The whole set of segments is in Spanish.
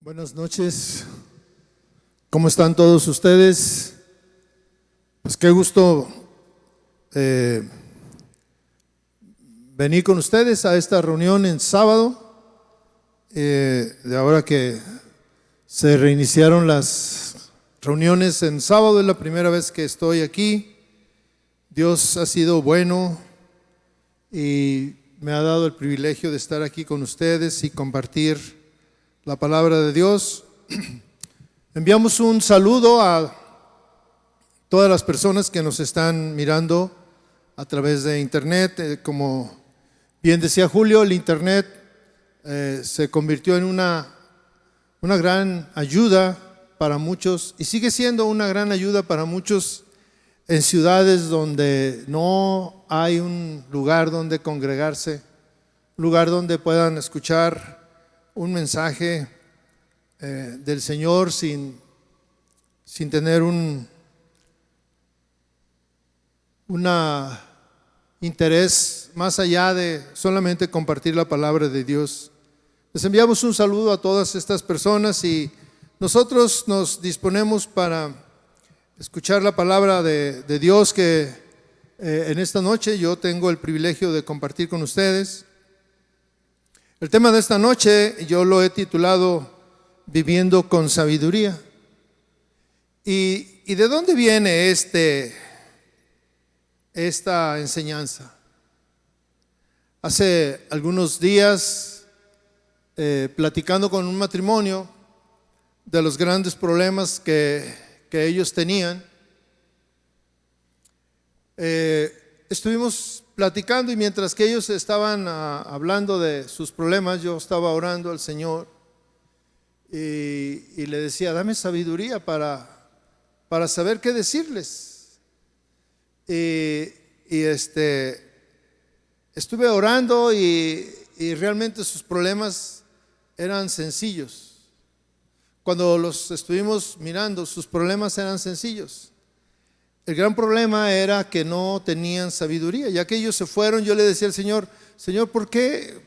Buenas noches, ¿cómo están todos ustedes? Pues qué gusto venir con ustedes a esta reunión en sábado, de ahora que se reiniciaron las reuniones en sábado, es la primera vez que estoy aquí. Dios ha sido bueno y me ha dado el privilegio de estar aquí con ustedes y compartir la palabra de Dios. Enviamos un saludo a todas las personas que nos están mirando a través de internet. Como bien decía Julio, el internet se convirtió en una gran ayuda para muchos y sigue siendo una gran ayuda para muchos en ciudades donde no hay un lugar donde congregarse, un lugar donde puedan escuchar un mensaje del Señor sin tener un interés más allá de solamente compartir la palabra de Dios. Les enviamos un saludo a todas estas personas y nosotros nos disponemos para escuchar la palabra de Dios que en esta noche yo tengo el privilegio de compartir con ustedes. El tema de esta noche yo lo he titulado Viviendo con Sabiduría. ¿Y de dónde viene esta enseñanza? Hace algunos días, platicando con un matrimonio de los grandes problemas que ellos tenían, estuvimos platicando y mientras que ellos estaban hablando de sus problemas, yo estaba orando al Señor y le decía, dame sabiduría para saber qué decirles. Estuve orando y realmente sus problemas eran sencillos. Cuando los estuvimos mirando, sus problemas eran sencillos. El gran problema era que no tenían sabiduría. Ya que ellos se fueron, yo le decía al Señor, Señor, ¿por qué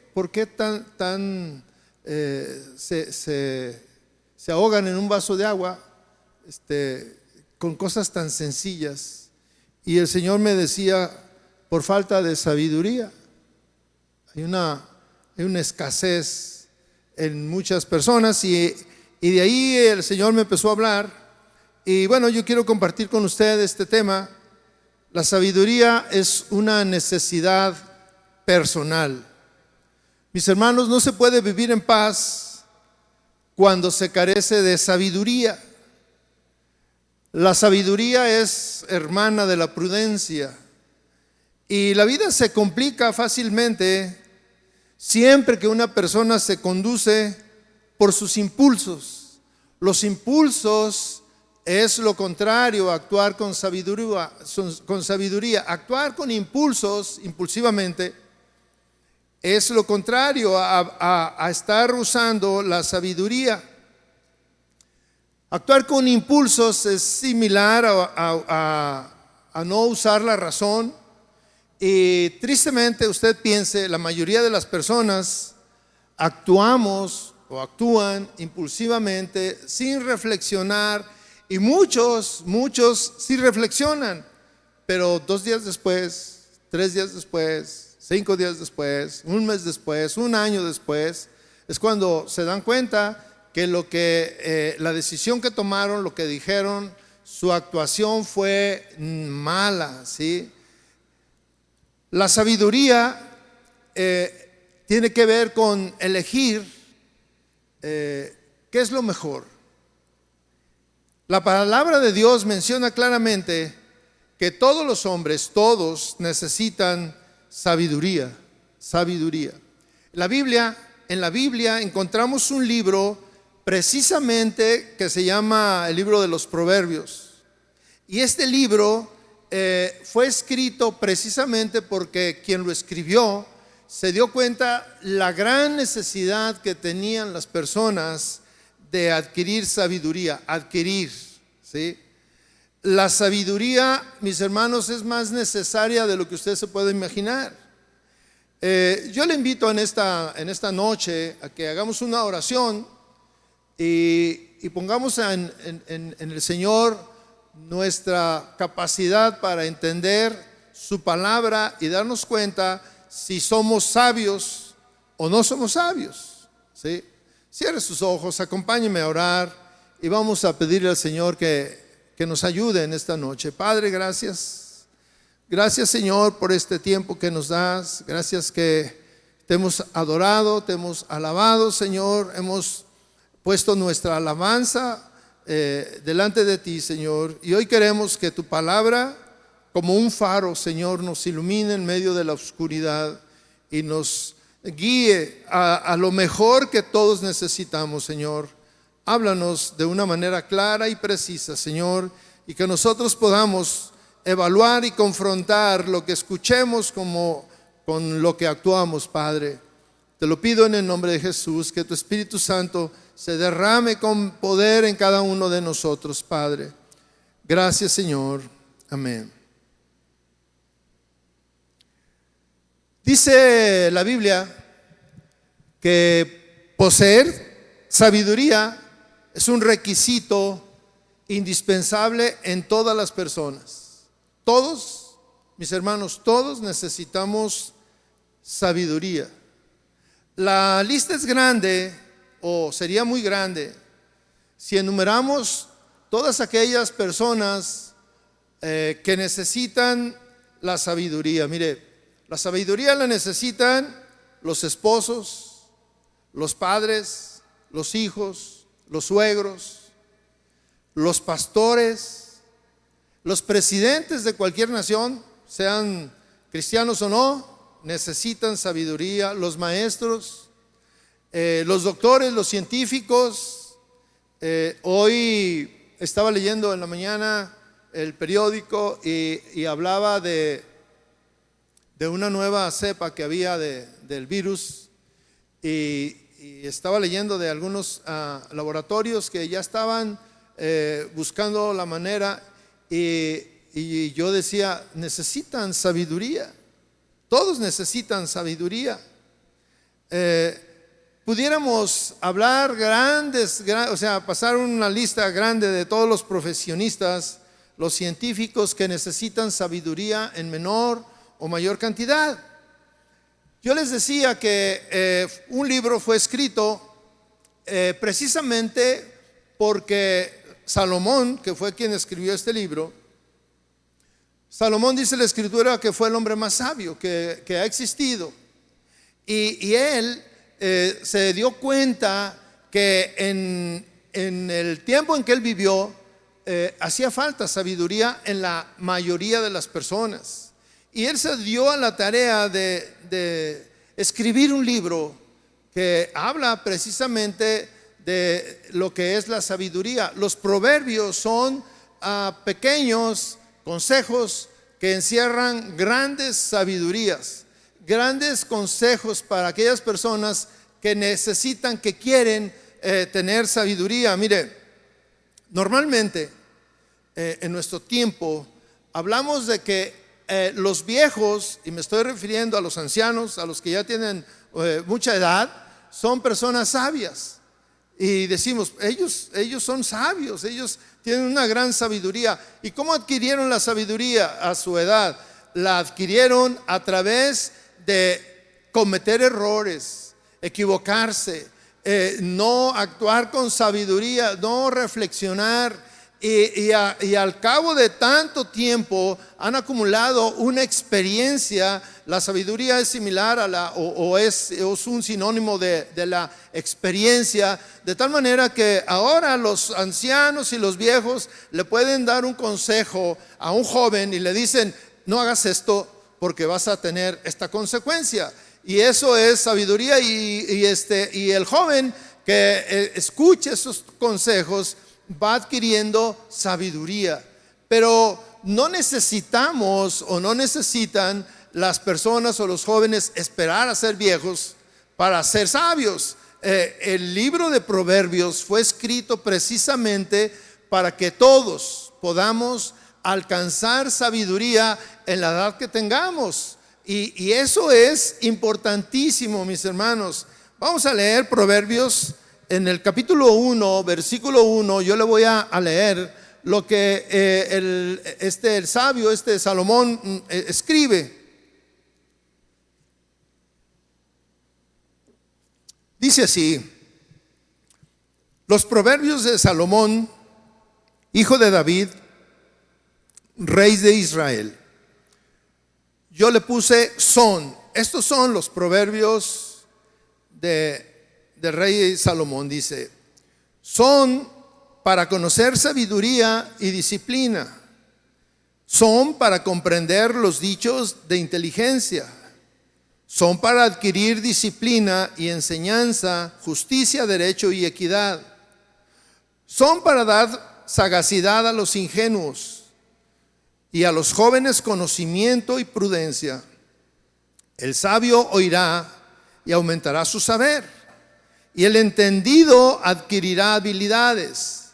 se ahogan en un vaso de agua con cosas tan sencillas? Y el Señor me decía, por falta de sabiduría. Hay una escasez en muchas personas y de ahí el Señor me empezó a hablar. Y bueno, yo quiero compartir con ustedes este tema. La sabiduría es una necesidad personal. Mis hermanos, no se puede vivir en paz cuando se carece de sabiduría. La sabiduría es hermana de la prudencia. Y la vida se complica fácilmente siempre que una persona se conduce por sus impulsos. Los impulsos es lo contrario a actuar con sabiduría. Actuar con impulsos, impulsivamente, es lo contrario a estar usando la sabiduría. Actuar con impulsos es similar a no usar la razón. Y tristemente usted piense, la mayoría de las personas actuamos o actúan impulsivamente sin reflexionar. Y muchos sí reflexionan, pero 2 días después, 3 días después, 5 días después, un mes después, un año después, es cuando se dan cuenta que la decisión que tomaron, lo que dijeron, su actuación fue mala, ¿sí? La sabiduría tiene que ver con elegir qué es lo mejor. La palabra de Dios menciona claramente que todos los hombres, todos necesitan sabiduría. En la Biblia encontramos un libro precisamente que se llama el libro de los Proverbios. Y este libro fue escrito precisamente porque quien lo escribió se dio cuenta la gran necesidad que tenían las personas de adquirir sabiduría, ¿sí? La sabiduría, mis hermanos, es más necesaria de lo que usted se puede imaginar. Yo le invito en esta noche a que hagamos una oración y pongamos en el Señor nuestra capacidad para entender su palabra y darnos cuenta si somos sabios o no somos sabios, ¿sí? Cierre sus ojos, acompáñeme a orar y vamos a pedirle al Señor que nos ayude en esta noche. Padre, gracias. Gracias, Señor, por este tiempo que nos das. Gracias que te hemos adorado, te hemos alabado, Señor. Hemos puesto nuestra alabanza delante de ti, Señor. Y hoy queremos que tu palabra, como un faro, Señor, nos ilumine en medio de la oscuridad y nos guíe a lo mejor que todos necesitamos, Señor. Háblanos de una manera clara y precisa, Señor, y que nosotros podamos evaluar y confrontar lo que escuchemos como con lo que actuamos, Padre. Te lo pido en el nombre de Jesús, que tu Espíritu Santo se derrame con poder en cada uno de nosotros, Padre. Gracias, Señor. Amén. Dice la Biblia que poseer sabiduría es un requisito indispensable en todas las personas. Todos, mis hermanos, todos necesitamos sabiduría. La lista es grande, o sería muy grande, si enumeramos todas aquellas personas que necesitan la sabiduría. Mire, la sabiduría la necesitan los esposos, los padres, los hijos, los suegros, los pastores, los presidentes de cualquier nación, sean cristianos o no, necesitan sabiduría. Los maestros, los doctores, los científicos. Hoy estaba leyendo en la mañana el periódico y hablaba de una nueva cepa que había del virus, y estaba leyendo de algunos laboratorios que ya estaban buscando la manera, y yo decía, necesitan sabiduría. Todos necesitan sabiduría. Pudiéramos hablar o sea, pasar una lista grande de todos los profesionistas, los científicos que necesitan sabiduría en menor o mayor cantidad. Yo les decía que un libro fue escrito precisamente porque Salomón, que fue quien escribió este libro, Salomón, dice la Escritura, que fue el hombre más sabio que ha existido. Y él se dio cuenta que en el tiempo en que él vivió, hacía falta sabiduría en la mayoría de las personas. Y él se dio a la tarea de escribir un libro que habla precisamente de lo que es la sabiduría. Los proverbios son pequeños consejos que encierran grandes sabidurías, grandes consejos para aquellas personas que necesitan, que quieren tener sabiduría. Mire, normalmente en nuestro tiempo hablamos de que los viejos, y me estoy refiriendo a los ancianos, a los que ya tienen mucha edad, son personas sabias. Y decimos, ellos son sabios, ellos tienen una gran sabiduría. ¿Y cómo adquirieron la sabiduría a su edad? La adquirieron a través de cometer errores, equivocarse, no actuar con sabiduría, no reflexionar. Y al cabo de tanto tiempo han acumulado una experiencia. La sabiduría es similar a es un sinónimo de la experiencia, de tal manera que ahora los ancianos y los viejos le pueden dar un consejo a un joven y le dicen, no hagas esto porque vas a tener esta consecuencia. Y eso es sabiduría, y el joven que escuche esos consejos va adquiriendo sabiduría. Pero no necesitamos, o no necesitan las personas o los jóvenes esperar a ser viejos para ser sabios. El libro de Proverbios fue escrito precisamente para que todos podamos alcanzar sabiduría en la edad que tengamos, y eso es importantísimo, mis hermanos. Vamos a leer Proverbios en el capítulo 1, versículo 1, yo le voy a leer lo que el sabio, Salomón, escribe. Dice así: los proverbios de Salomón, hijo de David, rey de Israel. Yo le puse son. Estos son los proverbios del rey Salomón. Dice: son para conocer sabiduría y disciplina. Son para comprender los dichos de inteligencia. Son para adquirir disciplina y enseñanza, justicia, derecho y equidad. Son para dar sagacidad a los ingenuos y a los jóvenes conocimiento y prudencia. El sabio oirá y aumentará su saber, y el entendido adquirirá habilidades.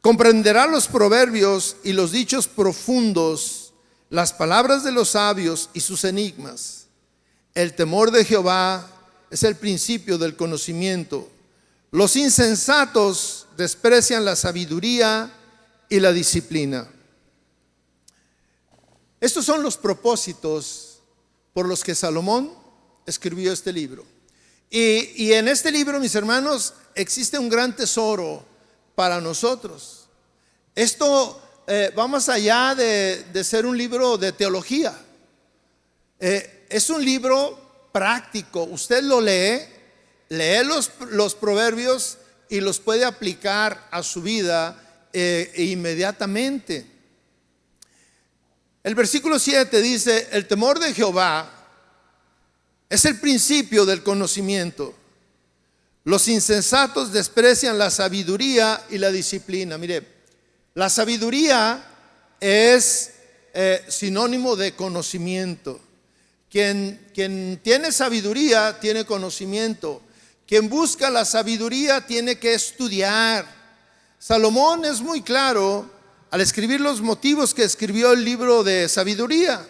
Comprenderá los proverbios y los dichos profundos, las palabras de los sabios y sus enigmas. El temor de Jehová es el principio del conocimiento. Los insensatos desprecian la sabiduría y la disciplina. Estos son los propósitos por los que Salomón escribió este libro. Y en este libro, mis hermanos, existe un gran tesoro para nosotros. Esto va más allá de ser un libro de teología. Es un libro práctico. Usted lo lee los proverbios y los puede aplicar a su vida inmediatamente. El versículo 7 dice: el temor de Jehová es el principio del conocimiento. Los insensatos desprecian la sabiduría y la disciplina. Mire, la sabiduría es sinónimo de conocimiento. Quien tiene sabiduría tiene conocimiento. Quien busca la sabiduría tiene que estudiar. Salomón es muy claro al escribir los motivos que escribió el libro de sabiduría.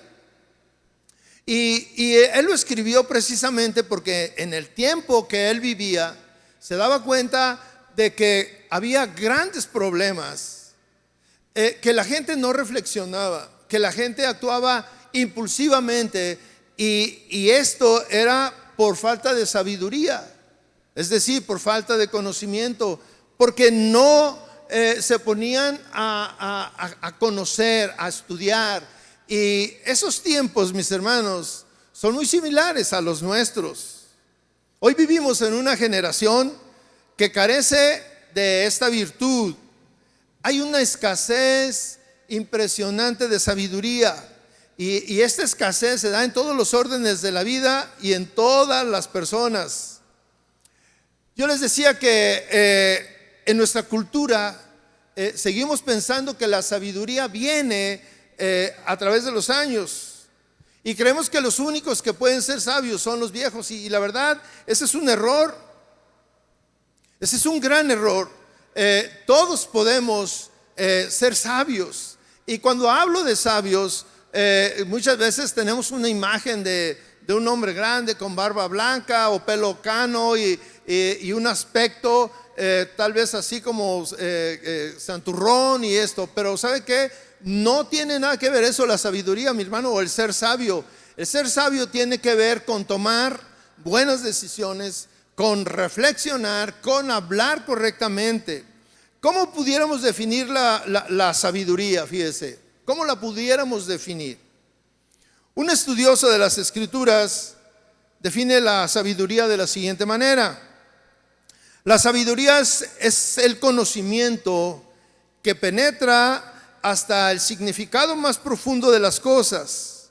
Y él lo escribió precisamente porque en el tiempo que él vivía se daba cuenta de que había grandes problemas, que la gente no reflexionaba, que la gente actuaba impulsivamente, y esto era por falta de sabiduría, es decir, por falta de conocimiento, porque no se ponían a conocer, a estudiar. Y esos tiempos, mis hermanos, son muy similares a los nuestros. Hoy vivimos en una generación que carece de esta virtud. Hay una escasez impresionante de sabiduría, y esta escasez se da en todos los órdenes de la vida y en todas las personas. Yo les decía que en nuestra cultura seguimos pensando que la sabiduría viene a través de los años, y creemos que los únicos que pueden ser sabios son los viejos, y la verdad, ese es un error. Ese es un gran error. Todos podemos ser sabios, y cuando hablo de sabios, muchas veces tenemos una imagen de un hombre grande con barba blanca o pelo cano y un aspecto tal vez así como santurrón y esto. Pero ¿sabe qué? No tiene nada que ver eso la sabiduría, mi hermano, o el ser sabio. El ser sabio tiene que ver con tomar buenas decisiones, con reflexionar, con hablar correctamente. ¿Cómo pudiéramos definir la sabiduría? Fíjese, ¿cómo la pudiéramos definir? Un estudioso de las Escrituras define la sabiduría de la siguiente manera: la sabiduría es el conocimiento que penetra hasta el significado más profundo de las cosas,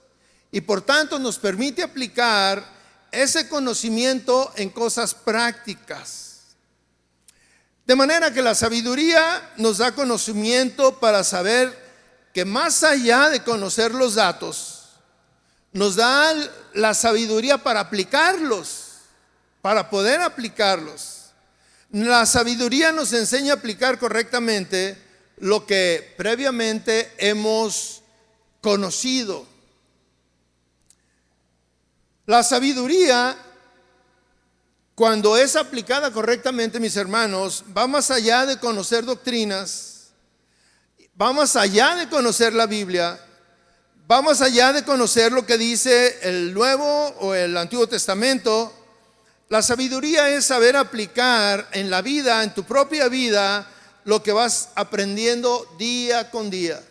y por tanto nos permite aplicar ese conocimiento en cosas prácticas. De manera que la sabiduría nos da conocimiento para saber que más allá de conocer los datos, nos da la sabiduría para aplicarlos, para poder aplicarlos. La sabiduría nos enseña a aplicar correctamente lo que previamente hemos conocido. La sabiduría cuando es aplicada correctamente, mis hermanos, va más allá de conocer doctrinas, va más allá de conocer la Biblia, va más allá de conocer lo que dice el Nuevo o el Antiguo Testamento. La sabiduría es saber aplicar en la vida, en tu propia vida, lo que vas aprendiendo día con día.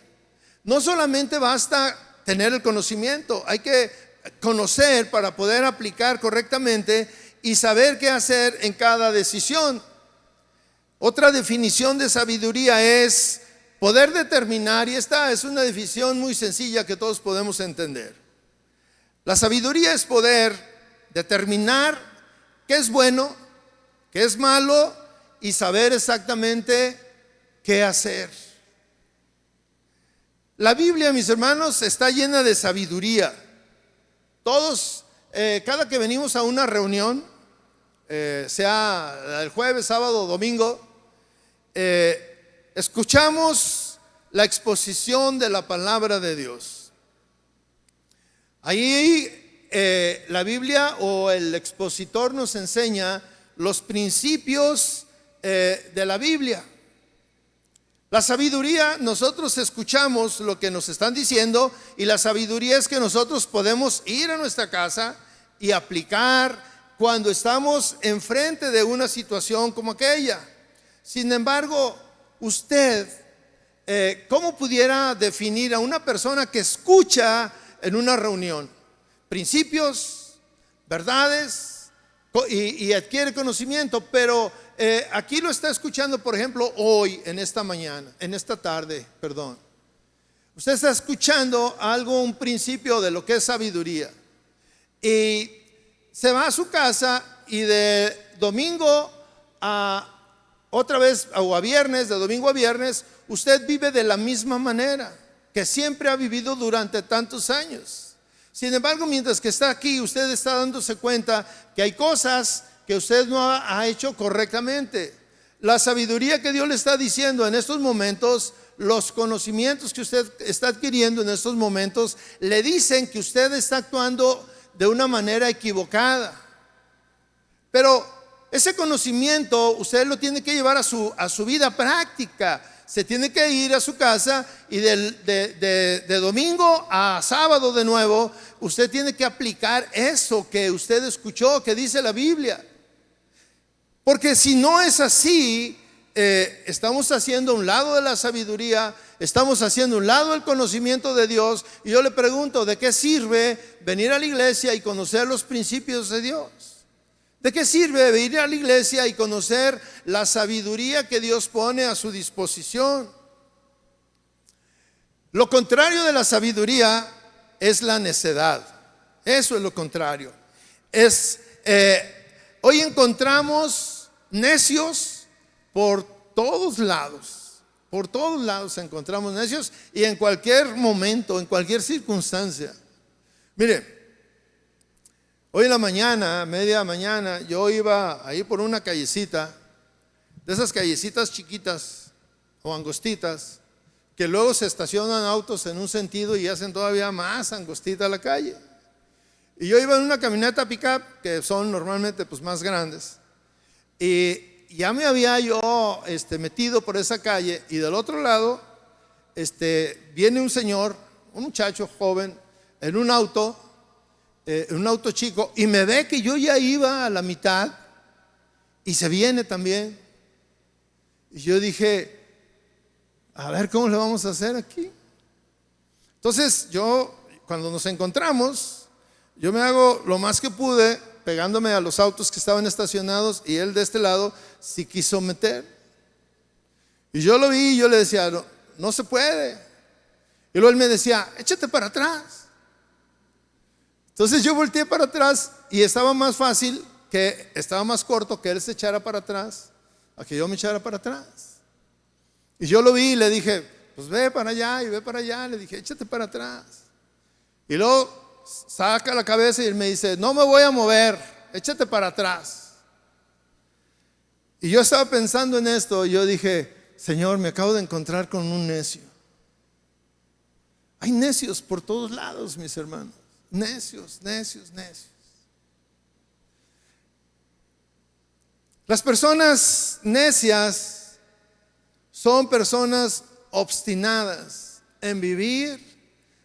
No solamente basta tener el conocimiento, hay que conocer para poder aplicar correctamente y saber qué hacer en cada decisión. Otra definición de sabiduría es poder determinar, y esta es una definición muy sencilla que todos podemos entender. La sabiduría es poder determinar qué es bueno, qué es malo y saber exactamente qué hacer. La Biblia, mis hermanos, está llena de sabiduría. Todos, cada que venimos a una reunión, sea el jueves, sábado o domingo, escuchamos la exposición de la palabra de Dios. Ahí la Biblia o el expositor nos enseña los principios de la Biblia. La sabiduría, nosotros escuchamos lo que nos están diciendo, y la sabiduría es que nosotros podemos ir a nuestra casa y aplicar cuando estamos enfrente de una situación como aquella. Sin embargo, usted, ¿cómo pudiera definir a una persona que escucha en una reunión principios, verdades y adquiere conocimiento? Pero aquí lo está escuchando, por ejemplo, hoy, en esta mañana, en esta tarde, perdón. Usted está escuchando algo, un principio de lo que es sabiduría, y se va a su casa, y de domingo a otra vez, o a viernes, de domingo a viernes, usted vive de la misma manera que siempre ha vivido durante tantos años. Sin embargo, mientras que está aquí, usted está dándose cuenta que hay cosas que usted no ha hecho correctamente. La sabiduría que Dios le está diciendo en estos momentos, los conocimientos que usted está adquiriendo en estos momentos, le dicen que usted está actuando de una manera equivocada. Pero ese conocimiento usted lo tiene que llevar a su vida práctica. Se tiene que ir a su casa, y de domingo a sábado de nuevo, usted tiene que aplicar eso que usted escuchó, que dice la Biblia. Porque si no es así, estamos haciendo a un lado de la sabiduría, estamos haciendo a un lado el conocimiento de Dios. Y yo le pregunto, ¿de qué sirve venir a la iglesia y conocer los principios de Dios? ¿De qué sirve venir a la iglesia y conocer la sabiduría que Dios pone a su disposición? Lo contrario de la sabiduría es la necedad. Eso es lo contrario. Hoy encontramos necios por todos lados. Por todos lados encontramos necios, y en cualquier momento, en cualquier circunstancia. Mire, hoy en la mañana, media mañana, yo iba ahí por una callecita, de esas callecitas chiquitas o angostitas, que luego se estacionan autos en un sentido y hacen todavía más angostita la calle. Y yo iba en una camioneta pick-up, que son normalmente pues más grandes, y ya me había yo metido por esa calle, y del otro lado viene un señor, un muchacho joven, en un auto chico, y me ve que yo ya iba a la mitad, y se viene también. Y yo dije, a ver cómo le vamos a hacer aquí. Entonces yo, cuando nos encontramos, yo me hago lo más que pude pegándome a los autos que estaban estacionados, y él de este lado sí quiso meter. Y yo lo vi y yo le decía, no se puede. Y luego él me decía, échate para atrás. Entonces yo volteé para atrás, y estaba más corto que él se echara para atrás a que yo me echara para atrás. Y yo lo vi y le dije, pues ve para allá y ve para allá. Le dije, échate para atrás. Y luego saca la cabeza y él me dice, no me voy a mover, échate para atrás. Y yo estaba pensando en esto, y yo dije, Señor, me acabo de encontrar con un necio. Hay necios por todos lados, mis hermanos. Necios, necios, necios. Las personas necias son personas obstinadas en vivir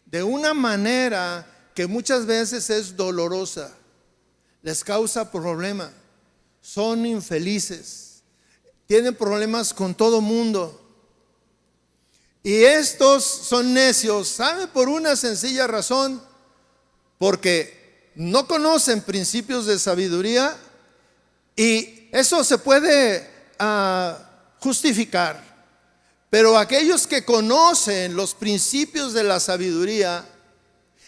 de una manera que muchas veces es dolorosa, les causa problema, son infelices, tienen problemas con todo mundo. Y estos son necios, ¿sabe? Por una sencilla razón, porque no conocen principios de sabiduría, y eso se puede justificar. Pero aquellos que conocen los principios de la sabiduría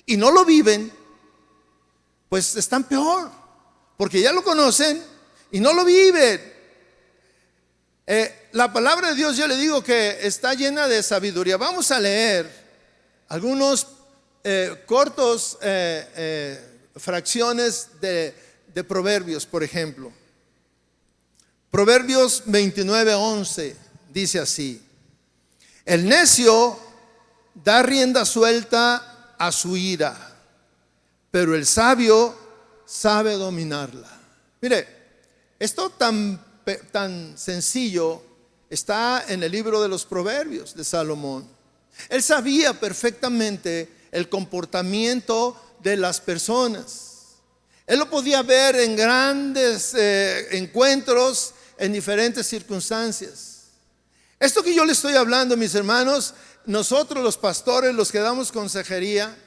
y no lo viven, pues están peor, porque ya lo conocen y no lo viven. La palabra de Dios, yo le digo que está llena de sabiduría. Vamos a leer algunos cortos fracciones de Proverbios, por ejemplo. Proverbios 29:11 dice así: el necio da rienda suelta a su ira, pero el sabio sabe dominarla. Mire, esto tan sencillo está en el libro de los Proverbios de Salomón. Él sabía perfectamente el comportamiento de las personas. Él lo podía ver en grandes encuentros, en diferentes circunstancias. Esto que yo le estoy hablando, mis hermanos, nosotros los pastores, los que damos consejería,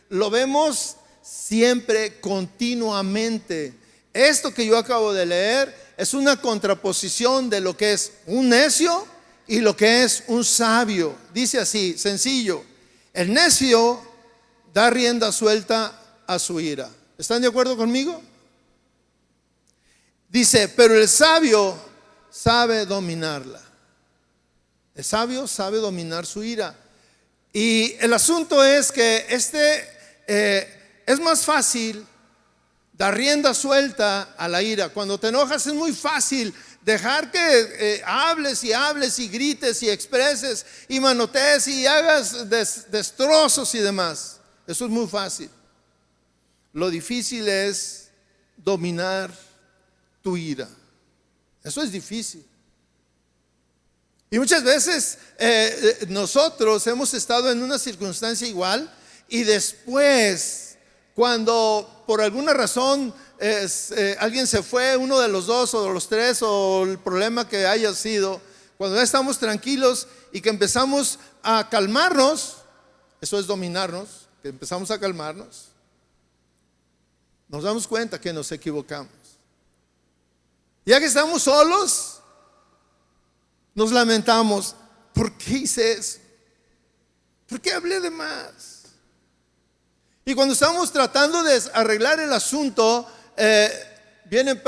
lo vemos siempre, continuamente. Esto que yo acabo de leer es una contraposición de lo que es un necio y lo que es un sabio. Dice así, sencillo: el necio da rienda suelta a su ira. ¿Están de acuerdo conmigo? Dice, pero el sabio sabe dominarla. El sabio sabe dominar su ira. Y el asunto es que es más fácil dar rienda suelta a la ira. Cuando te enojas es muy fácil dejar que hables y grites y expreses y manotees y hagas destrozos y demás. Eso es muy fácil. Lo difícil es dominar tu ira. Eso es difícil. Y muchas veces nosotros hemos estado en una circunstancia igual, y después, cuando por alguna razón alguien se fue, uno de los dos o de los tres, o el problema que haya sido, cuando ya estamos tranquilos y que empezamos a calmarnos, eso es dominarnos, que empezamos a calmarnos, nos damos cuenta que nos equivocamos. Ya que estamos solos, nos lamentamos: ¿por qué hice eso? ¿Por qué hablé de más? Y cuando estamos tratando de arreglar el asunto, vienen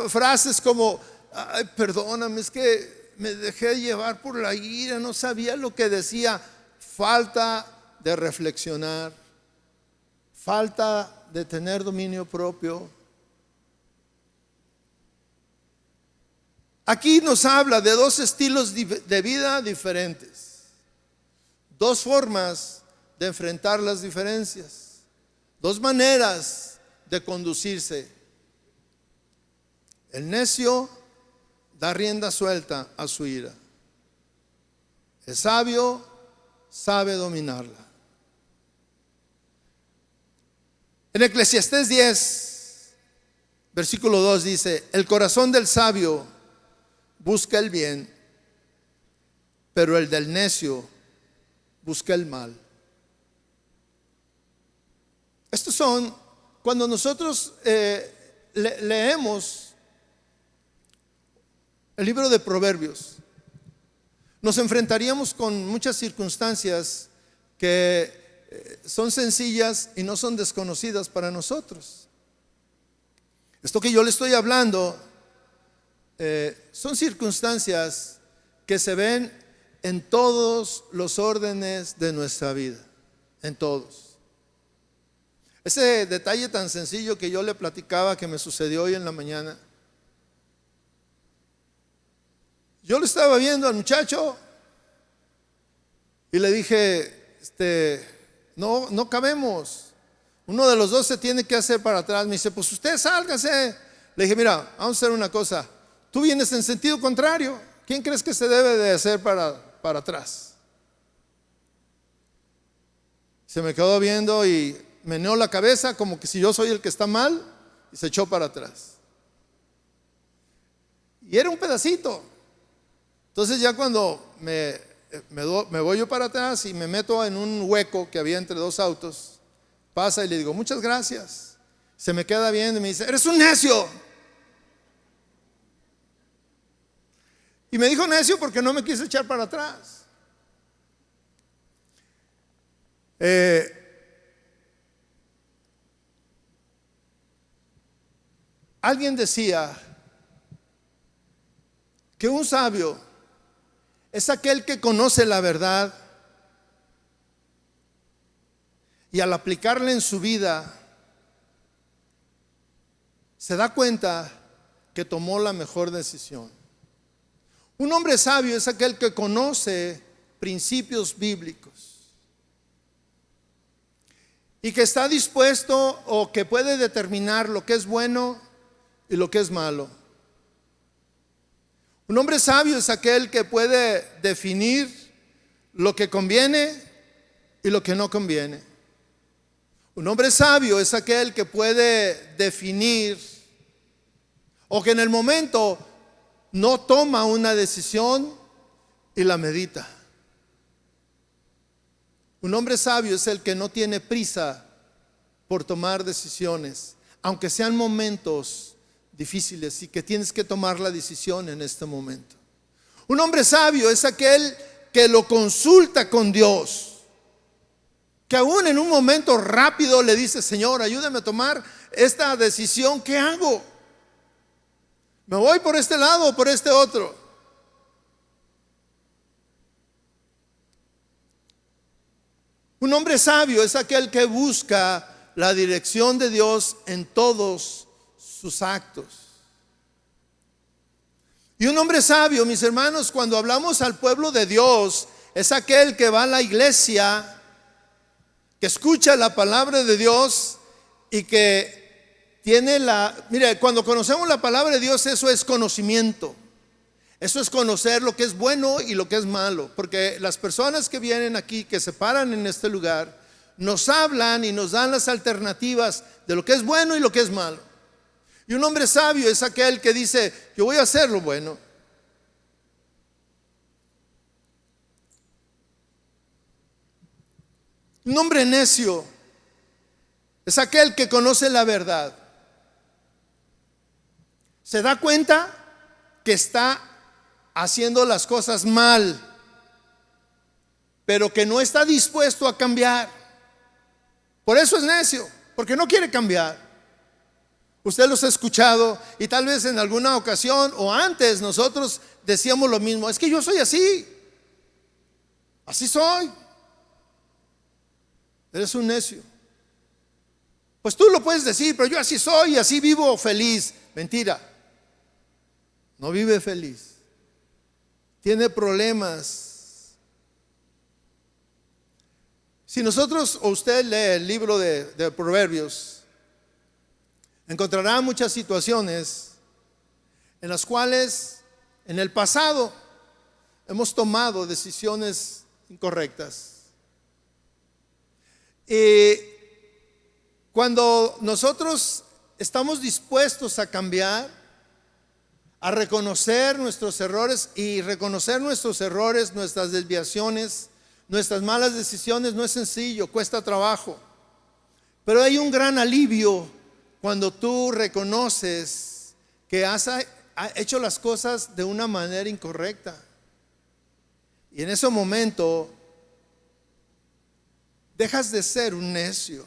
frases como: ay, perdóname, es que me dejé llevar por la ira, no sabía lo que decía. Falta de reflexionar, falta de tener dominio propio. Aquí nos habla de dos estilos de vida diferentes, dos formas de enfrentar las diferencias, dos maneras de conducirse. El necio da rienda suelta a su ira. El sabio sabe dominarla. En Eclesiastés 10, versículo 2 dice: el corazón del sabio busca el bien, pero el del necio busca el mal. Estos son, cuando nosotros leemos el libro de Proverbios, nos enfrentaríamos con muchas circunstancias que son sencillas y no son desconocidas para nosotros. Esto que yo le estoy hablando son circunstancias que se ven en todos los órdenes de nuestra vida, en todos. Ese detalle tan sencillo que yo le platicaba que me sucedió hoy en la mañana. Yo le estaba viendo al muchacho y le dije, no cabemos. Uno de los dos se tiene que hacer para atrás. Me dice, pues usted sálgase. Le dije, mira, vamos a hacer una cosa. tú vienes en sentido contrario. ¿Quién crees que se debe de hacer para atrás? Se me quedó viendo y meneó la cabeza como que si yo soy el que está mal, y se echó para atrás. Y era un pedacito. Entonces ya cuando me voy yo para atrás y me meto en un hueco que había entre dos autos, pasa y le digo, muchas gracias. Se me queda viendo y me dice, eres un necio. Y me dijo necio porque no me quise echar para atrás. Alguien decía que un sabio es aquel que conoce la verdad y al aplicarla en su vida se da cuenta que tomó la mejor decisión. Un hombre sabio es aquel que conoce principios bíblicos y que está dispuesto o que puede determinar lo que es bueno y lo que es malo. Un hombre sabio es aquel que puede definir lo que conviene y lo que no conviene. Un hombre sabio es aquel que puede definir o que en el momento no toma una decisión y la medita. Un hombre sabio es el que no tiene prisa por tomar decisiones, aunque sean momentos difíciles y que tienes que tomar la decisión en este momento. Un hombre sabio es aquel que lo consulta con Dios, que aún en un momento rápido le dice, Señor, ayúdame a tomar esta decisión, ¿qué hago? ¿Me voy por este lado o por este otro? Un hombre sabio es aquel que busca la dirección de Dios en todos sus actos. Y un hombre sabio, mis hermanos, cuando hablamos al pueblo de Dios, es aquel que va a la iglesia, que escucha la palabra de Dios y que tiene mire, cuando conocemos la palabra de Dios, eso es conocimiento. Eso es conocer lo que es bueno y lo que es malo, porque las personas que vienen aquí, que se paran en este lugar, nos hablan y nos dan las alternativas de lo que es bueno y lo que es malo. Y un hombre sabio es aquel que dice, yo voy a hacer lo bueno. Un hombre necio es aquel que conoce la verdad. Se da cuenta que está haciendo las cosas mal, pero que no está dispuesto a cambiar. Por eso es necio, porque no quiere cambiar. Usted los ha escuchado y tal vez en alguna ocasión o antes nosotros decíamos lo mismo, es que yo soy así soy. Eres un necio. Pues tú lo puedes decir, pero yo así soy y así vivo feliz. Mentira, no vive feliz. Tiene problemas. Si nosotros o usted lee el libro de Proverbios, encontrará muchas situaciones en las cuales en el pasado hemos tomado decisiones incorrectas. Y cuando nosotros estamos dispuestos a cambiar, a reconocer nuestros errores y reconocer nuestros errores, nuestras desviaciones, nuestras malas decisiones, no es sencillo, cuesta trabajo. Pero hay un gran alivio cuando tú reconoces que has hecho las cosas de una manera incorrecta. Y en ese momento dejas de ser un necio.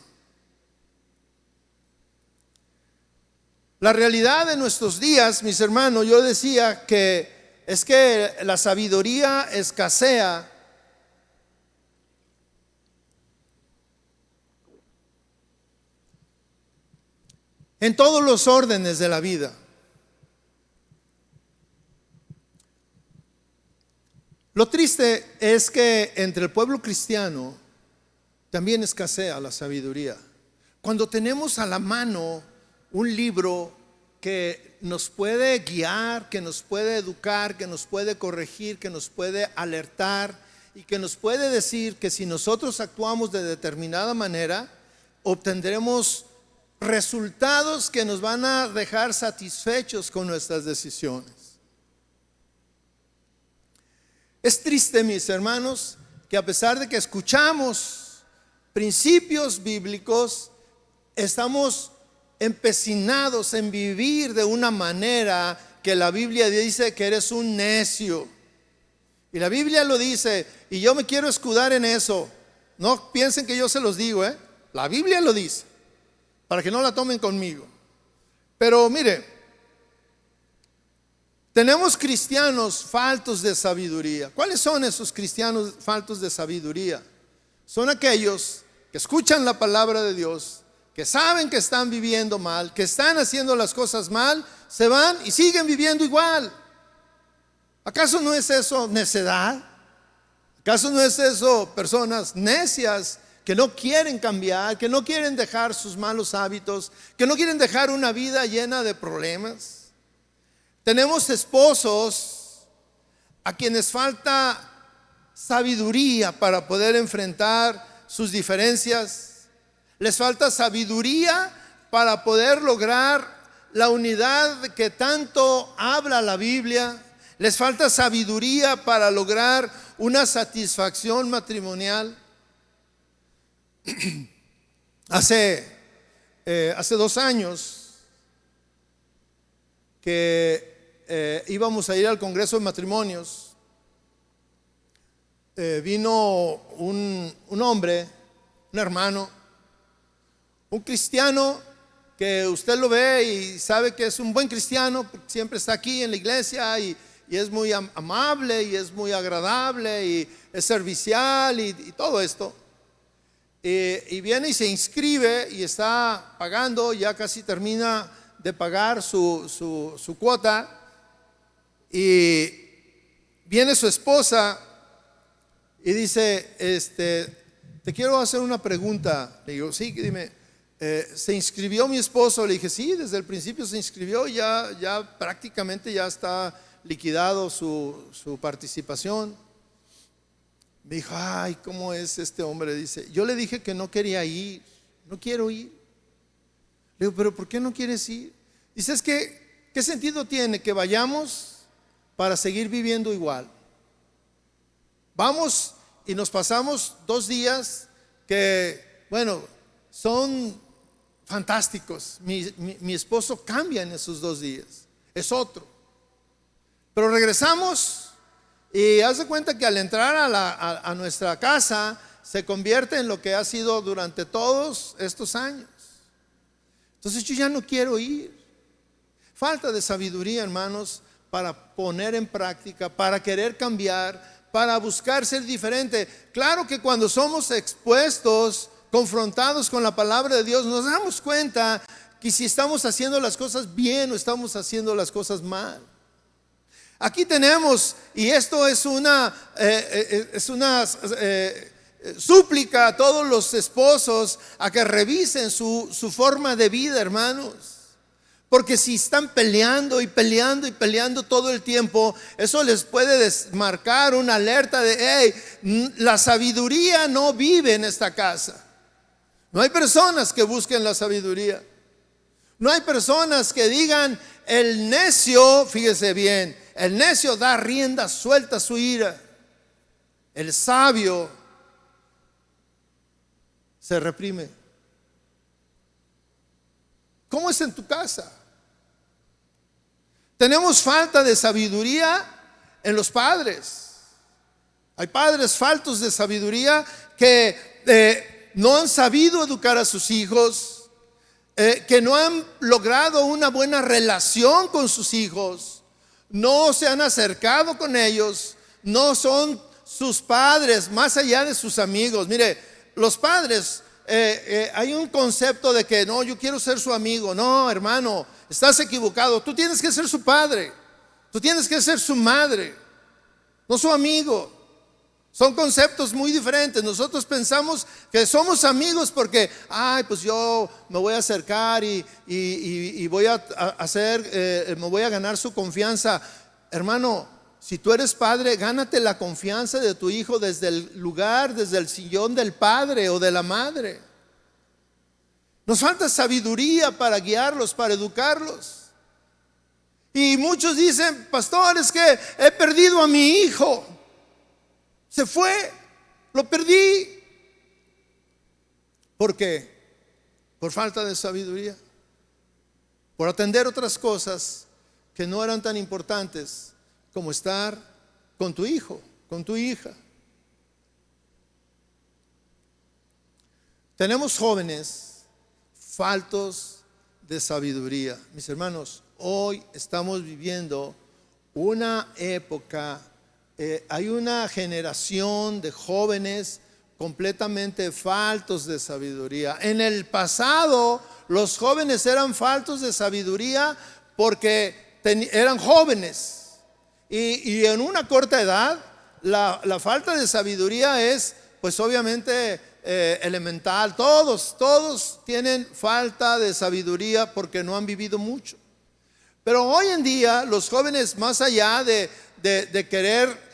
La realidad de nuestros días, mis hermanos, yo decía que es que la sabiduría escasea. En todos los órdenes de la vida. Lo triste es que entre el pueblo cristiano también escasea la sabiduría. Cuando tenemos a la mano un libro que nos puede guiar, que nos puede educar, que nos puede corregir, que nos puede alertar y que nos puede decir que si nosotros actuamos de determinada manera, obtendremos resultados que nos van a dejar satisfechos con nuestras decisiones. Es triste, mis hermanos, que a pesar de que escuchamos principios bíblicos, estamos empecinados en vivir de una manera que la Biblia dice que eres un necio. Y la Biblia lo dice, y yo me quiero escudar en eso. No piensen que yo se los digo, la Biblia lo dice, para que no la tomen conmigo. Pero mire, tenemos cristianos faltos de sabiduría. ¿Cuáles son esos cristianos faltos de sabiduría? Son aquellos que escuchan la palabra de Dios, que saben que están viviendo mal, que están haciendo las cosas mal, se van y siguen viviendo igual. ¿Acaso no es eso necedad? ¿Acaso no es eso personas necias que no quieren cambiar, que no quieren dejar sus malos hábitos, que no quieren dejar una vida llena de problemas? Tenemos esposos a quienes falta sabiduría para poder enfrentar sus diferencias. Les falta sabiduría para poder lograr la unidad que tanto habla la Biblia. Les falta sabiduría para lograr una satisfacción matrimonial. Hace 2 años que íbamos a ir al Congreso de Matrimonios, vino un hombre, un hermano, un cristiano que usted lo ve y sabe que es un buen cristiano, porque siempre está aquí en la iglesia y es muy amable y es muy agradable y es servicial y todo esto. Y viene y se inscribe y está pagando, ya casi termina de pagar su cuota, y viene su esposa y dice, te quiero hacer una pregunta. Le digo, sí, dime. ¿Se inscribió mi esposo? Le dije, sí, desde el principio se inscribió, ya prácticamente ya está liquidado su participación. Me dijo, ay, ¿cómo es este hombre? Dice, yo le dije que no quería ir, no quiero ir. Le digo, pero ¿por qué no quieres ir? Dice, es que, ¿qué sentido tiene que vayamos para seguir viviendo igual? Vamos y nos pasamos 2 días que, bueno, son fantásticos. Mi esposo cambia en esos 2 días, es otro. Pero regresamos y haz de cuenta que al entrar a nuestra casa se convierte en lo que ha sido durante todos estos años. Entonces yo ya no quiero ir. Falta de sabiduría, hermanos, para poner en práctica, para querer cambiar, para buscar ser diferente. Claro que cuando somos expuestos, confrontados con la palabra de Dios, nos damos cuenta que si estamos haciendo las cosas bien o estamos haciendo las cosas mal. Aquí tenemos, y esto es una súplica a todos los esposos a que revisen su forma de vida, hermanos. Porque si están peleando y peleando y peleando todo el tiempo, eso les puede desmarcar una alerta de, hey, la sabiduría no vive en esta casa. No hay personas que busquen la sabiduría. No hay personas que digan, el necio, fíjese bien, el necio da rienda suelta a su ira. El sabio se reprime. ¿Cómo es en tu casa? Tenemos falta de sabiduría en los padres. Hay padres faltos de sabiduría que no han sabido educar a sus hijos, que no han logrado una buena relación con sus hijos, no se han acercado con ellos, no son sus padres más allá de sus amigos. Mire, los padres, hay un concepto de que no, yo quiero ser su amigo. No, hermano, estás equivocado. Tú tienes que ser su padre, tú tienes que ser su madre, no su amigo. Son conceptos muy diferentes. Nosotros pensamos que somos amigos porque, pues yo me voy a acercar y voy a hacer, me voy a ganar su confianza. Hermano, si tú eres padre, gánate la confianza de tu hijo desde el lugar, desde el sillón del padre o de la madre. Nos falta sabiduría para guiarlos, para educarlos. Y muchos dicen, pastor, es que he perdido a mi hijo. Se fue, lo perdí. ¿Por qué? Por falta de sabiduría, por atender otras cosas que no eran tan importantes como estar con tu hijo, con tu hija. Tenemos jóvenes faltos de sabiduría. Mis hermanos, hoy estamos viviendo una época. Hay una generación de jóvenes completamente faltos de sabiduría. En el pasado, los jóvenes eran faltos de sabiduría porque eran jóvenes. Y en una corta edad, la falta de sabiduría es, pues obviamente, elemental. Todos tienen falta de sabiduría porque no han vivido mucho. Pero hoy en día, los jóvenes, más allá de querer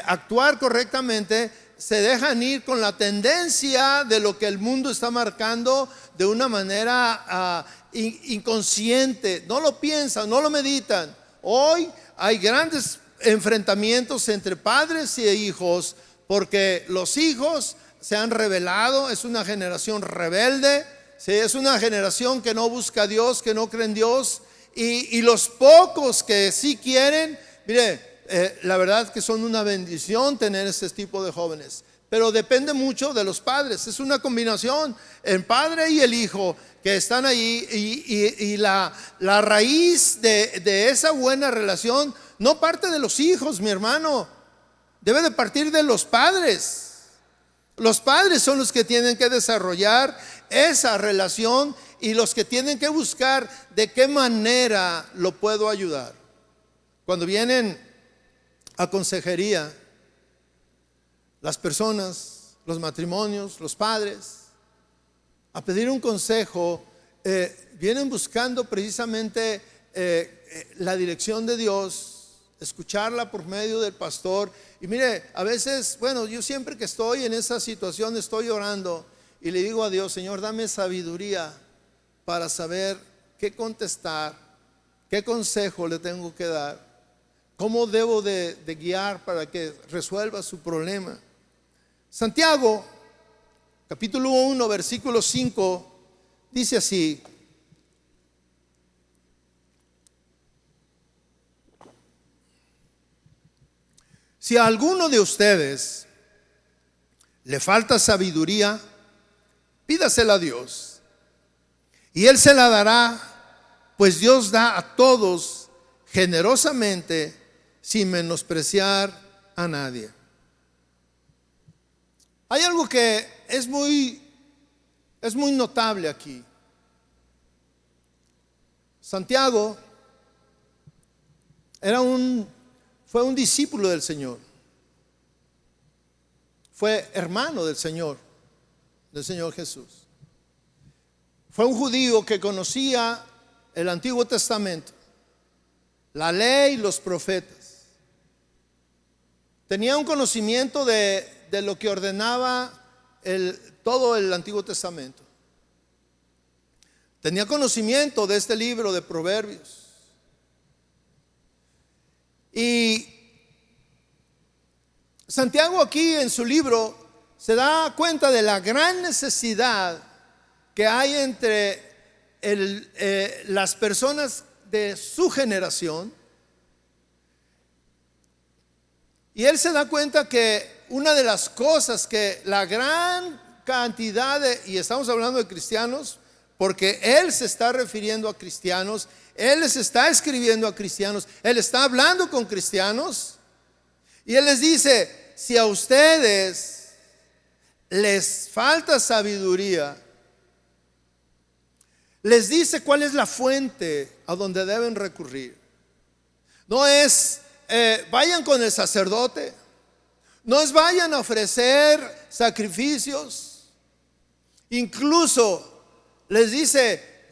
actuar correctamente, se dejan ir con la tendencia de lo que el mundo está marcando de una manera inconsciente. No lo piensan, no lo meditan. Hoy hay grandes enfrentamientos entre padres y hijos porque los hijos se han rebelado. Es una generación rebelde, ¿sí? Es una generación que no busca a Dios, que no cree en Dios. Y los pocos que sí quieren, mire, la verdad que son una bendición tener este tipo de jóvenes, pero depende mucho de los padres. Es una combinación, el padre y el hijo que están ahí, y la raíz de esa buena relación no parte de los hijos, mi hermano, debe de partir de los padres. Los padres son los que tienen que desarrollar esa relación y los que tienen que buscar de qué manera lo puedo ayudar. Cuando vienen a consejería, las personas, los matrimonios, los padres, a pedir un consejo, vienen buscando precisamente la dirección de Dios, escucharla por medio del pastor. Y mire, a veces, bueno, yo siempre que estoy en esa situación estoy orando y le digo a Dios, Señor, dame sabiduría para saber qué contestar, qué consejo le tengo que dar, cómo debo de guiar para que resuelva su problema. Santiago, capítulo 1, versículo 5, dice así: si a alguno de ustedes le falta sabiduría, pídasela a Dios, y Él se la dará, pues Dios da a todos generosamente, sin menospreciar a nadie. Hay algo que es muy notable aquí. Santiago fue un discípulo del Señor, fue hermano del Señor Jesús. Fue un judío que conocía el Antiguo Testamento, la ley y los profetas. Tenía un conocimiento de lo que ordenaba todo el Antiguo Testamento. Tenía conocimiento de este libro de Proverbios. Y Santiago aquí en su libro se da cuenta de la gran necesidad que hay entre las personas de su generación. Y él se da cuenta que una de las cosas que la gran cantidad y estamos hablando de cristianos, porque él se está refiriendo a cristianos, él les está escribiendo a cristianos, él está hablando con cristianos, y él les dice: si a ustedes les falta sabiduría, les dice cuál es la fuente a donde deben recurrir. No es vayan con el sacerdote, No os vayan a ofrecer sacrificios. Incluso les dice,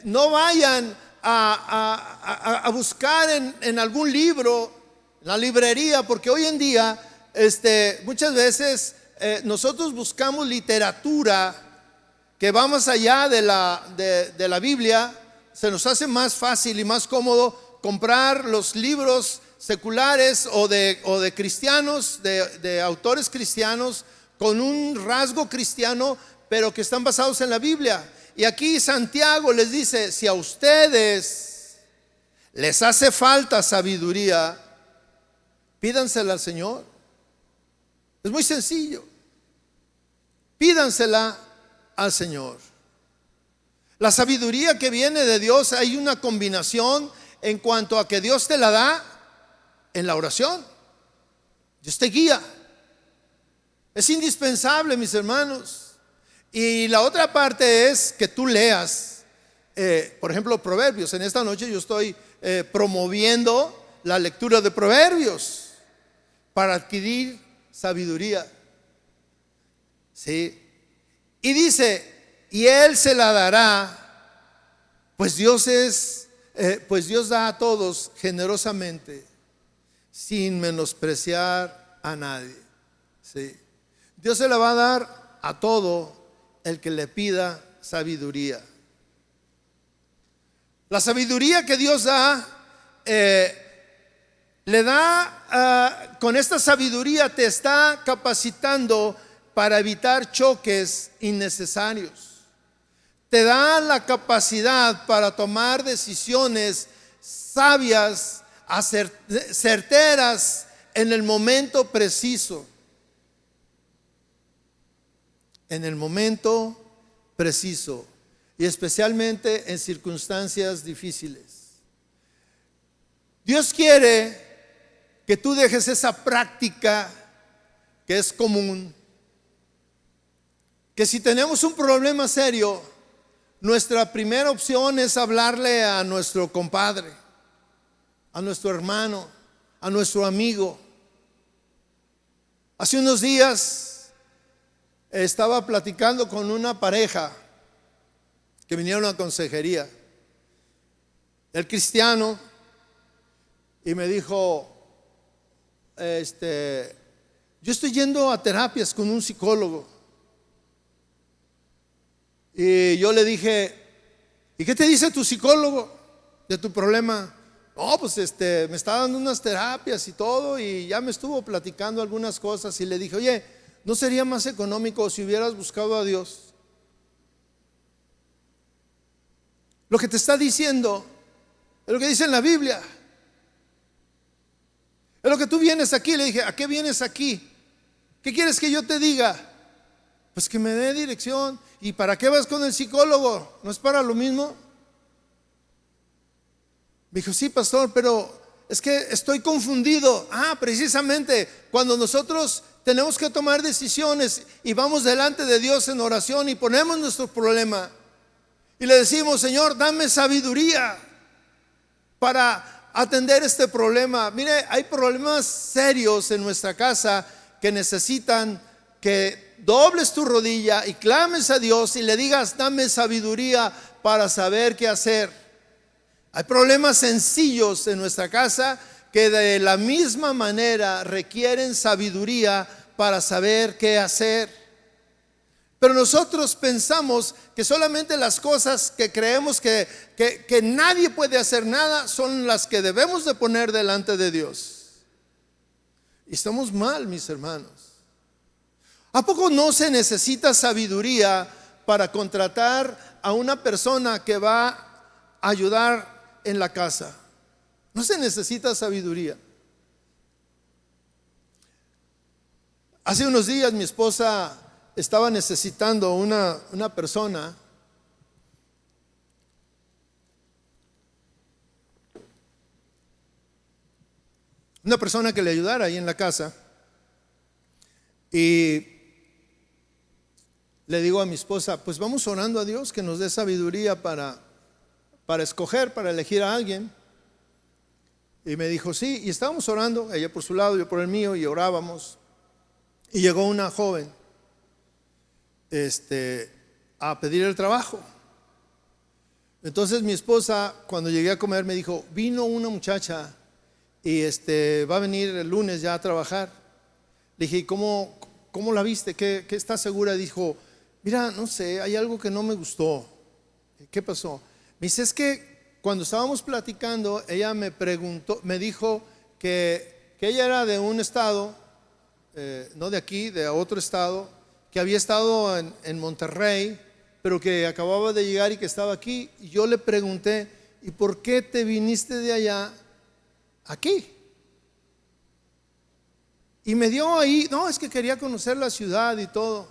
no vayan a buscar en algún libro, en la librería, porque hoy en día muchas veces nosotros buscamos literatura que va más allá de la Biblia. Se nos hace más fácil y más cómodo comprar los libros seculares o de cristianos, de autores cristianos con un rasgo cristiano, pero que están basados en la Biblia. Y aquí Santiago les dice, si a ustedes les hace falta sabiduría, pídansela al Señor. Es muy sencillo. Pídansela al Señor. La sabiduría que viene de Dios, hay una combinación en cuanto a que Dios te la da en la oración. Dios te guía. Es indispensable, mis hermanos. Y la otra parte es que tú leas, por ejemplo, Proverbios. En esta noche yo estoy promoviendo la lectura de Proverbios para adquirir sabiduría. ¿Sí? Y dice, y Él se la dará, pues Dios da a todos generosamente, sin menospreciar a nadie. ¿Sí? Dios se la va a dar a todo el que le pida sabiduría. La sabiduría que Dios da, le da, con esta sabiduría te está capacitando para evitar choques innecesarios. Te da la capacidad para tomar decisiones sabias, certeras en el momento preciso. En el momento preciso, y especialmente en circunstancias difíciles. Dios quiere que tú dejes esa práctica que es común, que si tenemos un problema serio, nuestra primera opción es hablarle a nuestro compadre, a nuestro hermano, a nuestro amigo. Hace unos días estaba platicando con una pareja que vinieron a consejería, el cristiano, y me dijo, yo estoy yendo a terapias con un psicólogo. Y yo le dije, ¿y qué te dice tu psicólogo de tu problema? No, pues me está dando unas terapias y todo, y ya me estuvo platicando algunas cosas. Y le dije, oye, ¿no sería más económico si hubieras buscado a Dios? Lo que te está diciendo es lo que dice en la Biblia. Es lo que tú vienes aquí. Le dije, ¿a qué vienes aquí? ¿Qué quieres que yo te diga? Pues que me dé dirección. ¿Y para qué vas con el psicólogo? ¿No es para lo mismo? Me dijo, sí, pastor, pero es que estoy confundido. Precisamente cuando nosotros tenemos que tomar decisiones y vamos delante de Dios en oración y ponemos nuestro problema y le decimos, Señor, dame sabiduría para atender este problema. Mire, hay problemas serios en nuestra casa que necesitan que dobles tu rodilla y clames a Dios y le digas, dame sabiduría para saber qué hacer. Hay problemas sencillos en nuestra casa que de la misma manera requieren sabiduría para saber qué hacer. Pero nosotros pensamos que solamente las cosas que creemos que nadie puede hacer nada son las que debemos de poner delante de Dios. Y estamos mal, mis hermanos. ¿A poco no se necesita sabiduría para contratar a una persona que va a ayudar en la casa? No se necesita sabiduría. Hace unos días mi esposa estaba necesitando una persona que le ayudara ahí en la casa. Y le digo a mi esposa, pues vamos orando a Dios que nos dé sabiduría para escoger, para elegir a alguien. Y me dijo, sí, y estábamos orando, ella por su lado, yo por el mío, y orábamos. y llegó una joven a pedir el trabajo. Entonces mi esposa, cuando llegué a comer, me dijo: vino una muchacha y va a venir el lunes ya a trabajar. Le dije: ¿cómo la viste? ¿Qué estás segura? Dijo: mira, no sé, hay algo que no me gustó. ¿Qué pasó? Me dice: es que cuando estábamos platicando, ella me preguntó, me dijo que ella era de un estado, no de aquí, de otro estado, que había estado en Monterrey, pero que acababa de llegar y que estaba aquí. Y yo le pregunté: ¿y por qué te viniste de allá aquí? Y me dio ahí: no, es que quería conocer la ciudad y todo.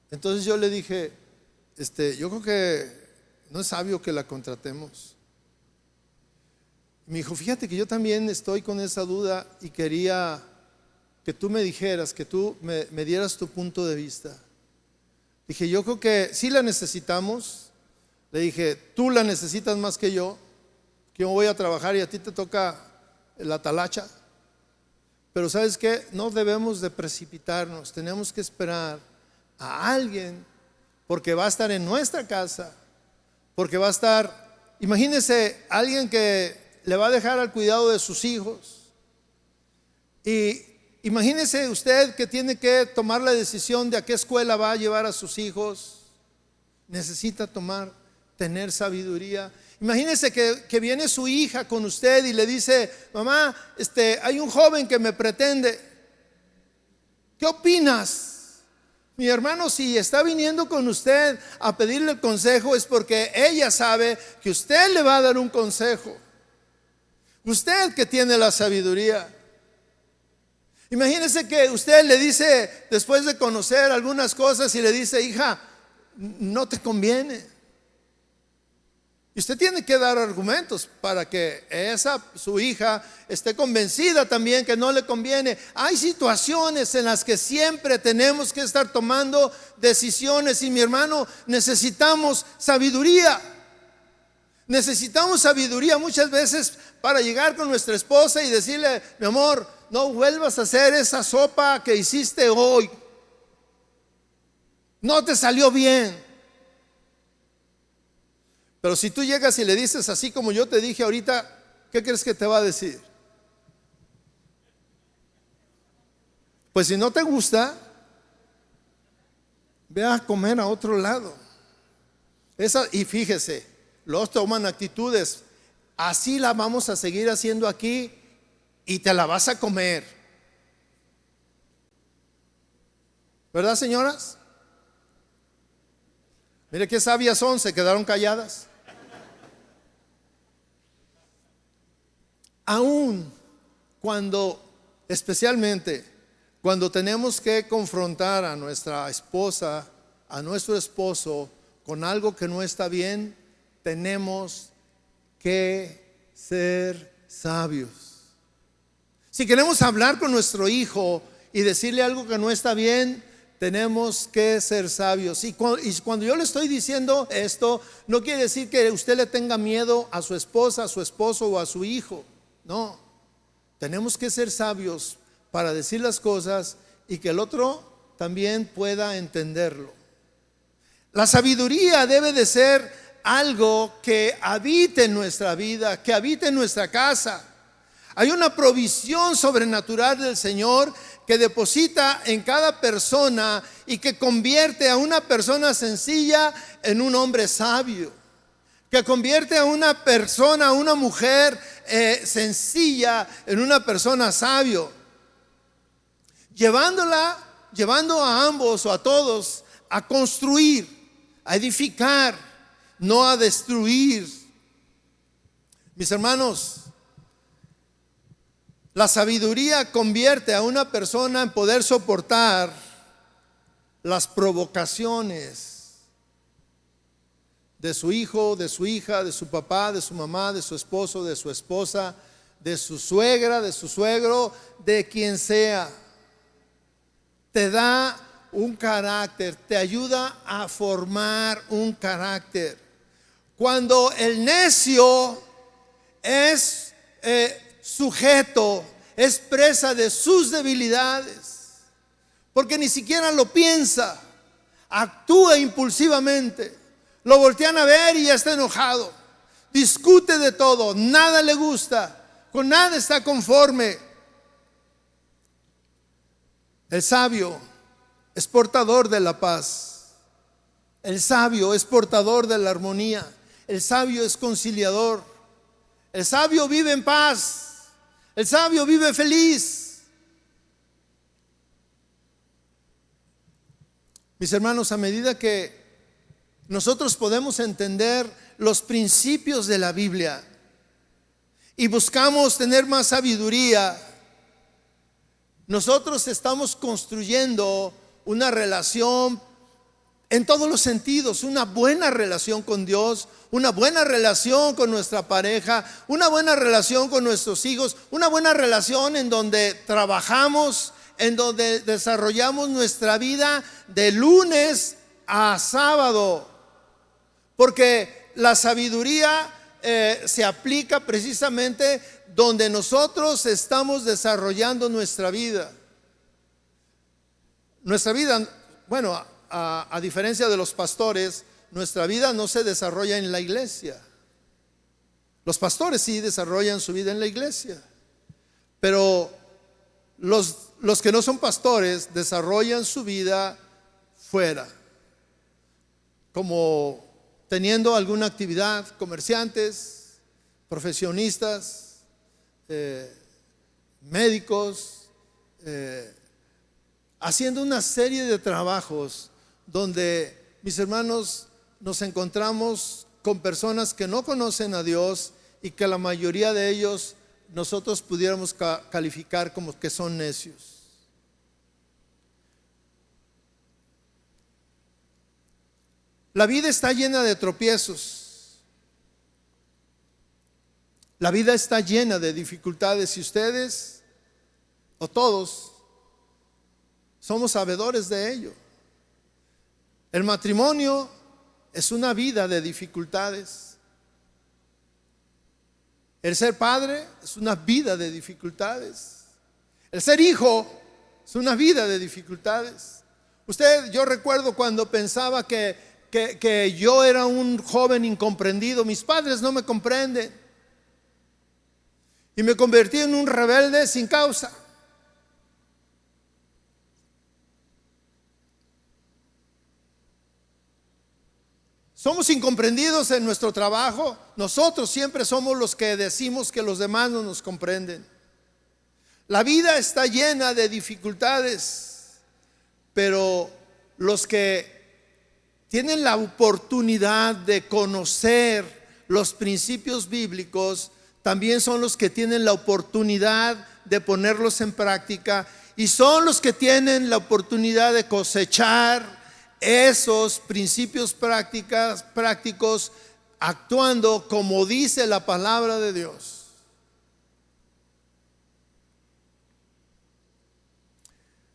Entonces yo le dije: yo creo que no es sabio que la contratemos. Me dijo: fíjate que yo también estoy con esa duda y quería que tú me dijeras, que tú me dieras tu punto de vista. Dije: yo creo que sí la necesitamos. Le dije: tú la necesitas más que yo voy a trabajar y a ti te toca la talacha. Pero ¿sabes qué? No debemos de precipitarnos, tenemos que esperar a alguien, porque va a estar en nuestra casa, porque va a estar, imagínese, alguien que le va a dejar al cuidado de sus hijos. Y imagínese usted que tiene que tomar la decisión de a qué escuela va a llevar a sus hijos. Necesita tener sabiduría. Imagínese que viene su hija con usted y le dice: mamá, hay un joven que me pretende. ¿Qué opinas? Mi hermano, si está viniendo con usted a pedirle el consejo, es porque ella sabe que usted le va a dar un consejo. Usted que tiene la sabiduría. Imagínese que usted le dice, después de conocer algunas cosas, y le dice: hija, no te conviene. Y usted tiene que dar argumentos para que su hija esté convencida también que no le conviene. Hay situaciones en las que siempre tenemos que estar tomando decisiones, y mi hermano, necesitamos sabiduría. Necesitamos sabiduría muchas veces para llegar con nuestra esposa y decirle: mi amor, no vuelvas a hacer esa sopa que hiciste hoy. No te salió bien. Pero si tú llegas y le dices así como yo te dije ahorita, ¿qué crees que te va a decir? Pues si no te gusta, ve a comer a otro lado. Y fíjese, los toman actitudes: así la vamos a seguir haciendo aquí y te la vas a comer. ¿Verdad, señoras? Mire qué sabias son, se quedaron calladas. Aún especialmente cuando tenemos que confrontar a nuestra esposa, a nuestro esposo, con algo que no está bien, tenemos que ser sabios. Si queremos hablar con nuestro hijo y decirle algo que no está bien, tenemos que ser sabios. Y cuando yo le estoy diciendo esto, no quiere decir que usted le tenga miedo a su esposa, a su esposo o a su hijo. No, tenemos que ser sabios para decir las cosas y que el otro también pueda entenderlo. La sabiduría debe de ser algo que habite en nuestra vida, que habite en nuestra casa. Hay una provisión sobrenatural del Señor que deposita en cada persona y que convierte a una persona sencilla en un hombre sabio, que convierte a una persona, a una mujer sencilla en una persona sabio, llevando a ambos o a todos a construir, a edificar, no a destruir. Mis hermanos, la sabiduría convierte a una persona en poder soportar las provocaciones de su hijo, de su hija, de su papá, de su mamá, de su esposo, de su esposa, de su suegra, de su suegro, de quien sea. Te da un carácter, te ayuda a formar un carácter. Cuando el necio es sujeto, es presa de sus debilidades, porque ni siquiera lo piensa, actúa impulsivamente. Lo voltean a ver y ya está enojado, discute de todo, nada le gusta, con nada está conforme. El sabio es portador de la paz, el sabio es portador de la armonía, el sabio es conciliador, el sabio vive en paz, el sabio vive feliz. Mis hermanos, a medida que nosotros podemos entender los principios de la Biblia y buscamos tener más sabiduría, nosotros estamos construyendo una relación en todos los sentidos, una buena relación con Dios, una buena relación con nuestra pareja, una buena relación con nuestros hijos, una buena relación en donde trabajamos, en donde desarrollamos nuestra vida de lunes a sábado, porque la sabiduría se aplica precisamente donde nosotros estamos desarrollando nuestra vida. Nuestra vida, bueno, a diferencia de los pastores, nuestra vida no se desarrolla en la iglesia. Los pastores sí desarrollan su vida en la iglesia, pero los que no son pastores desarrollan su vida fuera, como teniendo alguna actividad, comerciantes, profesionistas, médicos, haciendo una serie de trabajos donde, mis hermanos, nos encontramos con personas que no conocen a Dios y que la mayoría de ellos nosotros pudiéramos calificar como que son necios. La vida está llena de tropiezos. La vida está llena de dificultades y ustedes, o todos, somos sabedores de ello. El matrimonio es una vida de dificultades. El ser padre es una vida de dificultades. El ser hijo es una vida de dificultades. Yo recuerdo cuando pensaba que yo era un joven incomprendido. Mis padres no me comprenden. Y me convertí en un rebelde sin causa. Somos incomprendidos en nuestro trabajo. Nosotros siempre somos los que decimos que los demás no nos comprenden. La vida está llena de dificultades, pero los que tienen la oportunidad de conocer los principios bíblicos también son los que tienen la oportunidad de ponerlos en práctica, y son los que tienen la oportunidad de cosechar esos principios prácticos actuando como dice la palabra de Dios.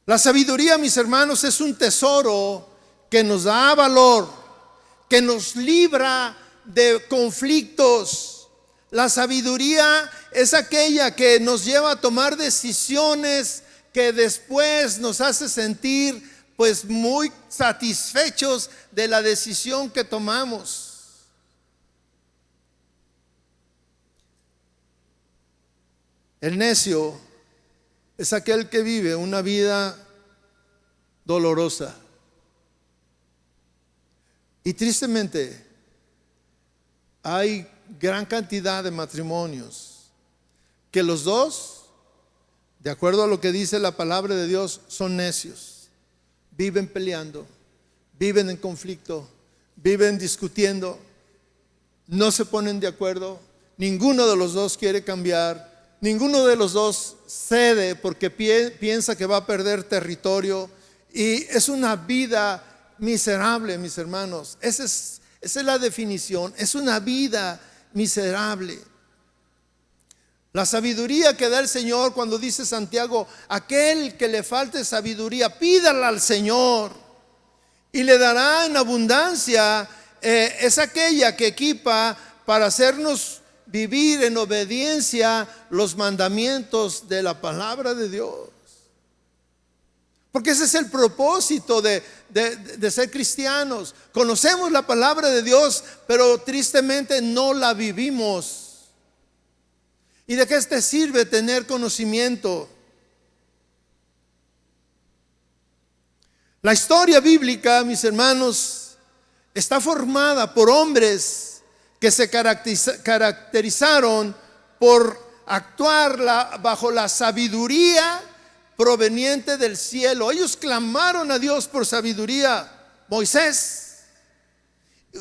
La sabiduría, mis hermanos, es un tesoro que nos da valor, que nos libra de conflictos. La sabiduría es aquella que nos lleva a tomar decisiones que después nos hace sentir pues muy satisfechos de la decisión que tomamos. El necio es aquel que vive una vida dolorosa. Y tristemente hay gran cantidad de matrimonios que los dos, de acuerdo a lo que dice la palabra de Dios, son necios. Viven peleando, viven en conflicto, viven discutiendo, no se ponen de acuerdo, ninguno de los dos quiere cambiar, ninguno de los dos cede porque piensa que va a perder territorio, y es una vida miserable, mis hermanos. Esa es la definición, es una vida miserable. La sabiduría que da el Señor, cuando dice Santiago, aquel que le falte sabiduría, pídala al Señor y le dará en abundancia. Es aquella que equipa para hacernos vivir en obediencia los mandamientos de la palabra de Dios. Porque ese es el propósito de ser cristianos. Conocemos la palabra de Dios, pero tristemente no la vivimos. ¿Y de qué te sirve tener conocimiento? La historia bíblica, mis hermanos, está formada por hombres que se caracterizaron por actuar bajo la sabiduría proveniente del cielo. Ellos clamaron a Dios por sabiduría. Moisés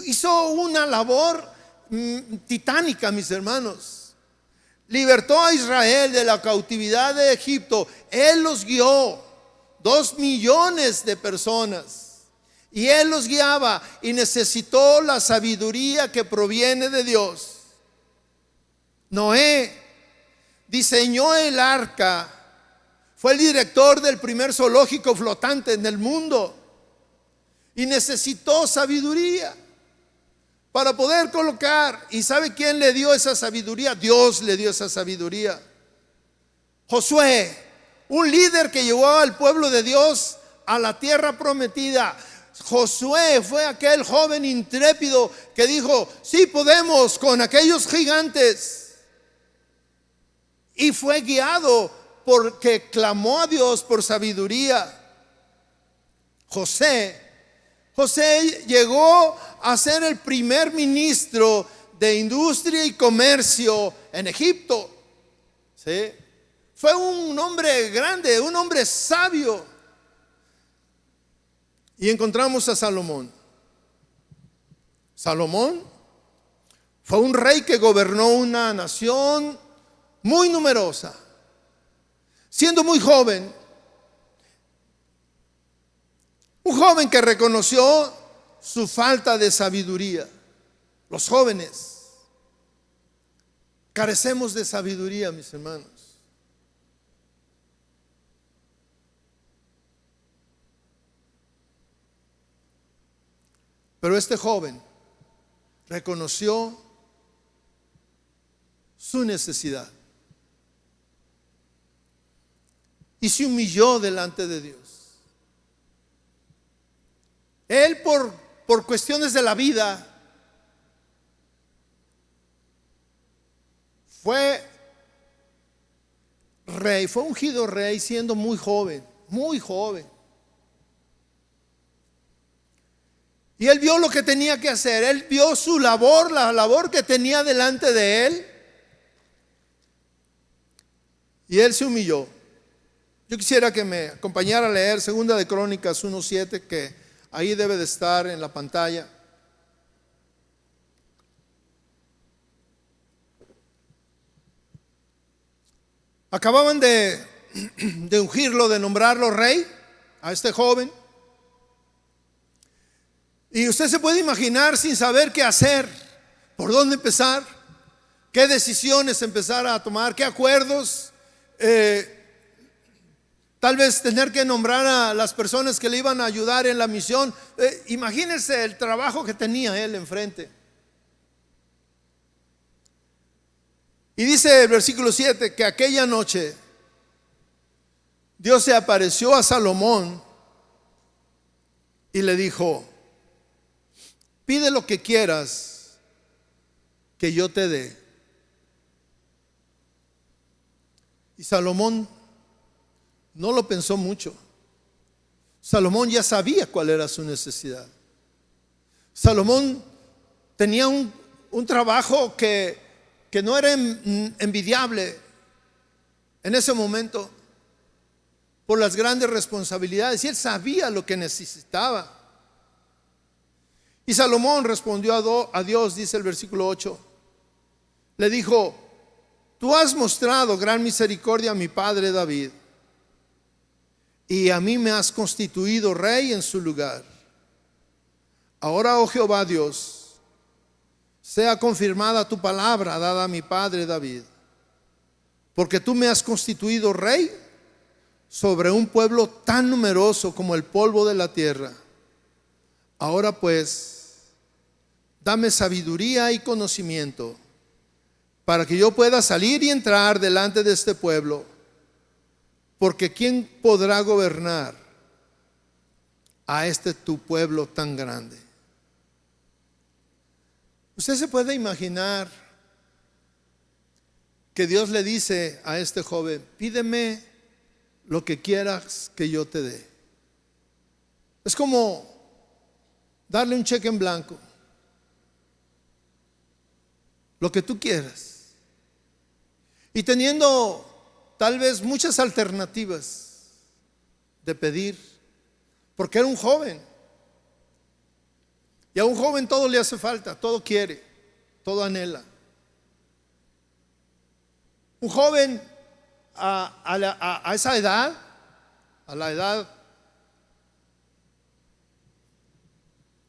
hizo una labor titánica, mis hermanos. Libertó a Israel de la cautividad de Egipto. Él los guió, 2 millones de personas. Y Él los guiaba y necesitó la sabiduría que proviene de Dios. Noé diseñó el arca. Fue el director del primer zoológico flotante en el mundo. Y necesitó sabiduría para poder colocar. ¿Y sabe quién le dio esa sabiduría? Dios le dio esa sabiduría. Josué, un líder que llevó al pueblo de Dios a la tierra prometida. Josué fue aquel joven intrépido que dijo: sí podemos con aquellos gigantes. Y fue guiado porque clamó a Dios por sabiduría. José llegó a ser el primer ministro de industria y comercio en Egipto. ¿Sí? Fue un hombre grande, un hombre sabio. Y encontramos a Salomón. Salomón fue un rey que gobernó una nación muy numerosa. Siendo muy joven, un joven que reconoció su falta de sabiduría. Los jóvenes carecemos de sabiduría, mis hermanos. Pero este joven reconoció su necesidad y se humilló delante de Dios. Él por cuestiones de la vida fue rey, fue ungido rey siendo muy joven, muy joven. Y él vio lo que tenía que hacer, él vio su labor, la labor que tenía delante de él. Y él se humilló. Yo quisiera que me acompañara a leer 2 de Crónicas 1:7, que ahí debe de estar en la pantalla. Acababan de ungirlo, de nombrarlo rey a este joven. Y usted se puede imaginar, sin saber qué hacer, por dónde empezar, qué decisiones empezar a tomar, qué acuerdos, tal vez tener que nombrar a las personas que le iban a ayudar en la misión. Imagínense el trabajo que tenía él enfrente. Y dice el versículo 7 que aquella noche Dios se apareció a Salomón y le dijo: pide lo que quieras que yo te dé. Y Salomón no lo pensó mucho. Salomón ya sabía cuál era su necesidad. Salomón tenía un trabajo que no era envidiable en ese momento por las grandes responsabilidades, y él sabía lo que necesitaba. Y Salomón respondió a Dios, dice el versículo 8, le dijo: tú has mostrado gran misericordia a mi padre David, y a mí me has constituido rey en su lugar. Ahora, oh Jehová Dios, sea confirmada tu palabra dada a mi padre David, porque tú me has constituido rey sobre un pueblo tan numeroso como el polvo de la tierra. Ahora pues, dame sabiduría y conocimiento para que yo pueda salir y entrar delante de este pueblo, porque ¿quién podrá gobernar a este tu pueblo tan grande. Usted se puede imaginar que Dios le dice a este joven: pídeme lo que quieras que yo te dé. Es como darle un cheque en blanco, lo que tú quieras, y teniendo tal vez muchas alternativas de pedir, porque era un joven, y a un joven todo le hace falta, todo quiere, todo anhela. Un joven a esa edad, a la edad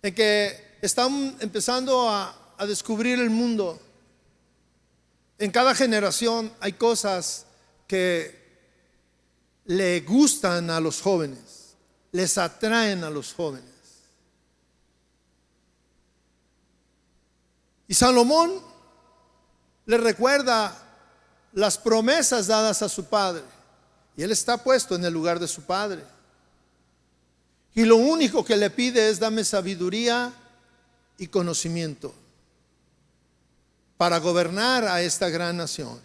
en que están empezando a descubrir el mundo. En cada generación hay cosas que le gustan a los jóvenes, les atraen a los jóvenes. Y Salomón le recuerda las promesas dadas a su padre, y él está puesto en el lugar de su padre, y lo único que le pide es: dame sabiduría y conocimiento para gobernar a esta gran nación.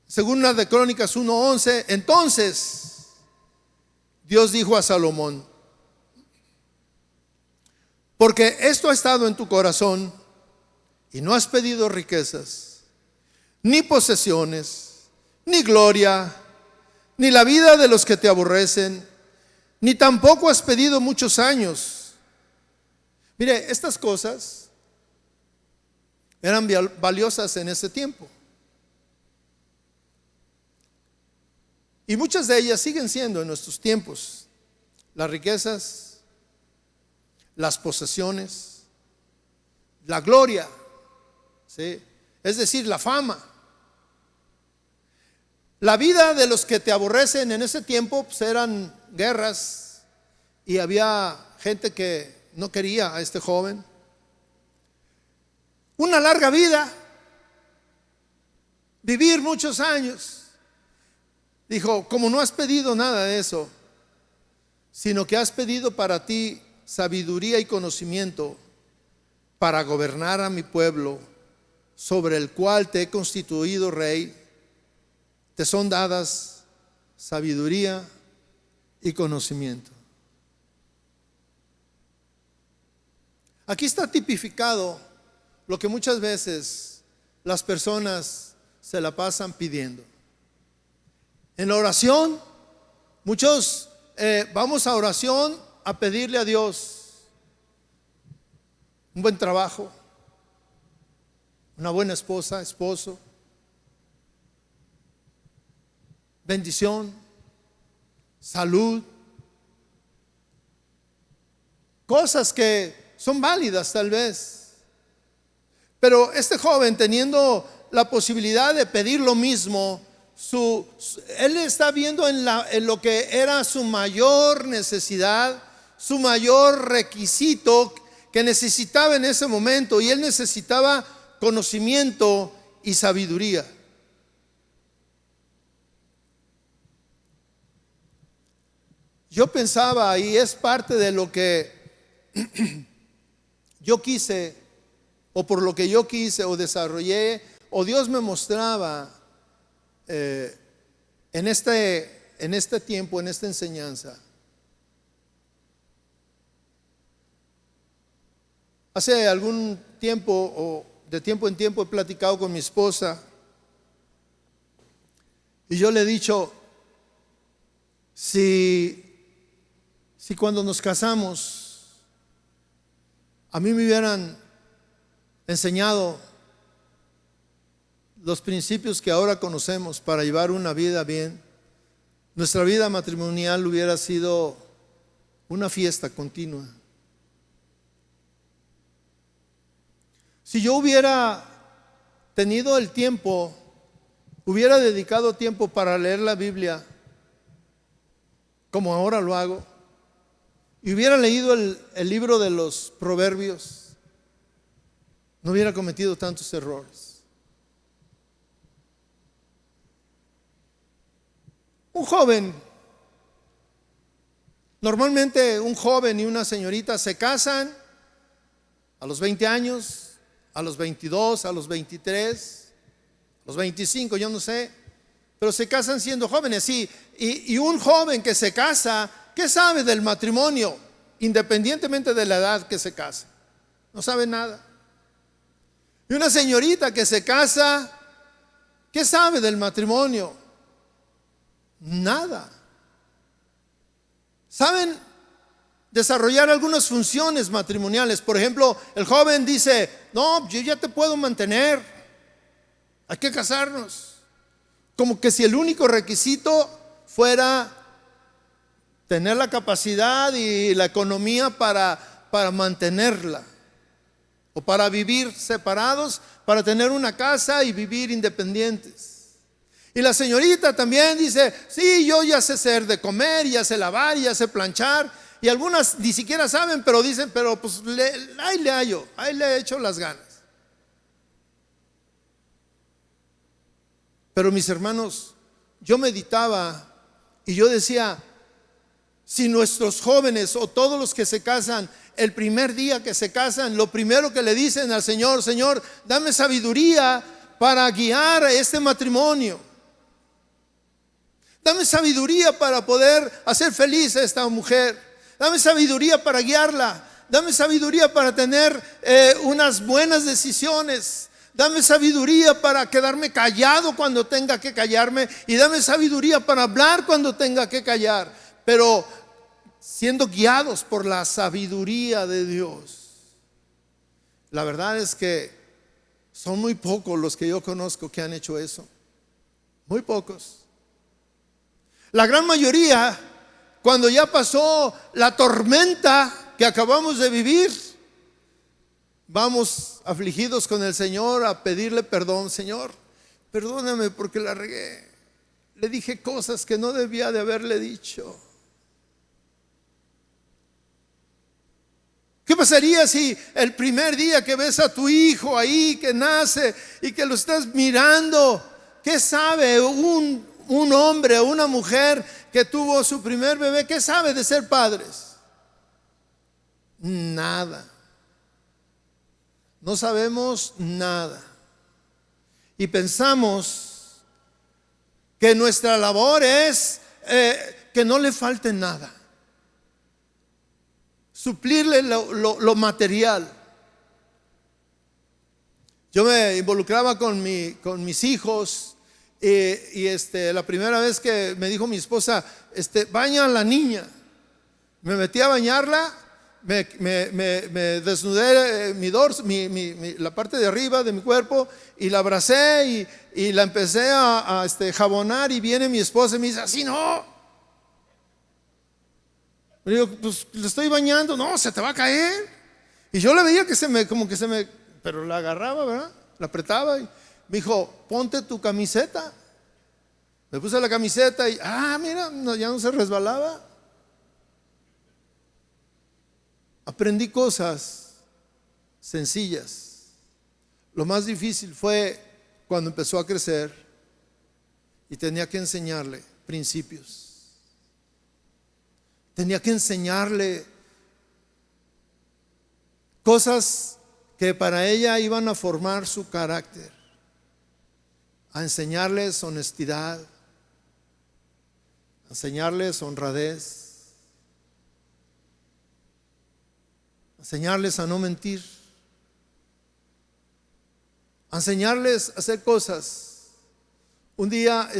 Según de Crónicas 1:11, entonces Dios dijo a Salomón: porque esto ha estado en tu corazón, y no has pedido riquezas, ni posesiones, ni gloria, ni la vida de los que te aborrecen, ni tampoco has pedido muchos años. Mire, estas cosas eran valiosas en ese tiempo, y muchas de ellas siguen siendo en nuestros tiempos: las riquezas, las posesiones, la gloria, ¿sí? Es decir, la fama. La vida de los que te aborrecen en ese tiempo pues eran guerras, y había gente que no quería a este joven. Una larga vida, vivir muchos años. Dijo: como no has pedido nada de eso, sino que has pedido para ti sabiduría y conocimiento para gobernar a mi pueblo, sobre el cual te he constituido rey, te son dadas sabiduría y conocimiento. Aquí está tipificado lo que muchas veces las personas se la pasan pidiendo. En la oración, muchos vamos a oración a pedirle a Dios un buen trabajo, una buena esposa, esposo, bendición, salud, cosas que son válidas tal vez. Pero este joven, teniendo la posibilidad de pedir lo mismo, él está viendo en lo que era su mayor necesidad, su mayor requisito que necesitaba en ese momento, y él necesitaba conocimiento y sabiduría. Yo pensaba, y es parte de lo que yo quise, o por lo que yo quise o desarrollé, o Dios me mostraba en este tiempo, en esta enseñanza. Hace algún tiempo, o de tiempo en tiempo, he platicado con mi esposa, y yo le he dicho: si cuando nos casamos a mí me hubieran enseñado los principios que ahora conocemos para llevar una vida bien, nuestra vida matrimonial hubiera sido una fiesta continua. Si yo hubiera tenido el tiempo, hubiera dedicado tiempo para leer la Biblia como ahora lo hago, y hubiera leído el libro de los Proverbios, no hubiera cometido tantos errores. Un joven Normalmente un joven y una señorita se casan a los 20 años, a los 22, a los 23, a los 25, yo no sé, pero se casan siendo jóvenes. Y un joven que se casa, ¿qué sabe del matrimonio? Independientemente de la edad que se casa, no sabe nada. Y una señorita que se casa, ¿qué sabe del matrimonio? Nada. Saben desarrollar algunas funciones matrimoniales. Por ejemplo, el joven dice: no, yo ya te puedo mantener, hay que casarnos. Como que si el único requisito fuera tener la capacidad y la economía para mantenerla, o para vivir separados, para tener una casa y vivir independientes. Y la señorita también dice: sí, yo ya sé hacer de comer, ya sé lavar, ya sé planchar. Y algunas ni siquiera saben, pero dicen: pero pues ahí le hallo, ahí le he hecho las ganas. Pero mis hermanos, yo meditaba y yo decía: si nuestros jóvenes o todos los que se casan, el primer día que se casan, lo primero que le dicen al Señor: Señor, dame sabiduría para guiar a este matrimonio, dame sabiduría para poder hacer feliz a esta mujer, dame sabiduría para guiarla, dame sabiduría para tener unas buenas decisiones, dame sabiduría para quedarme callado cuando tenga que callarme, y dame sabiduría para hablar cuando tenga que callar, pero siendo guiados por la sabiduría de Dios. La verdad es que son muy pocos los que yo conozco que han hecho eso. Muy pocos. La gran mayoría, cuando ya pasó la tormenta que acabamos de vivir, vamos afligidos con el Señor a pedirle perdón. Señor, perdóname porque la regué, le dije cosas que no debía de haberle dicho. ¿Qué pasaría si el primer día que ves a tu hijo ahí que nace y que lo estás mirando, qué sabe un hombre o una mujer que tuvo su primer bebé, qué sabe de ser padres? Nada. No sabemos nada. Y pensamos que nuestra labor es que no le falte nada, suplirle lo material. Yo me involucraba con mis hijos y la primera vez que me dijo mi esposa: baña a la niña, me metí a bañarla, me desnudé mi dorso, la parte de arriba de mi cuerpo, y la abracé y la empecé a jabonar, y viene mi esposa y me dice: así no. Le digo: pues le estoy bañando. No, se te va a caer. Y yo le veía que pero la agarraba, ¿verdad? La apretaba y me dijo: ponte tu camiseta. Me puse la camiseta y mira, ya no se resbalaba. Aprendí cosas sencillas. Lo más difícil fue cuando empezó a crecer y tenía que enseñarle principios. Tenía que enseñarle cosas que para ella iban a formar su carácter, a enseñarles honestidad, a enseñarles honradez, a enseñarles a no mentir, a enseñarles a hacer cosas. Un día,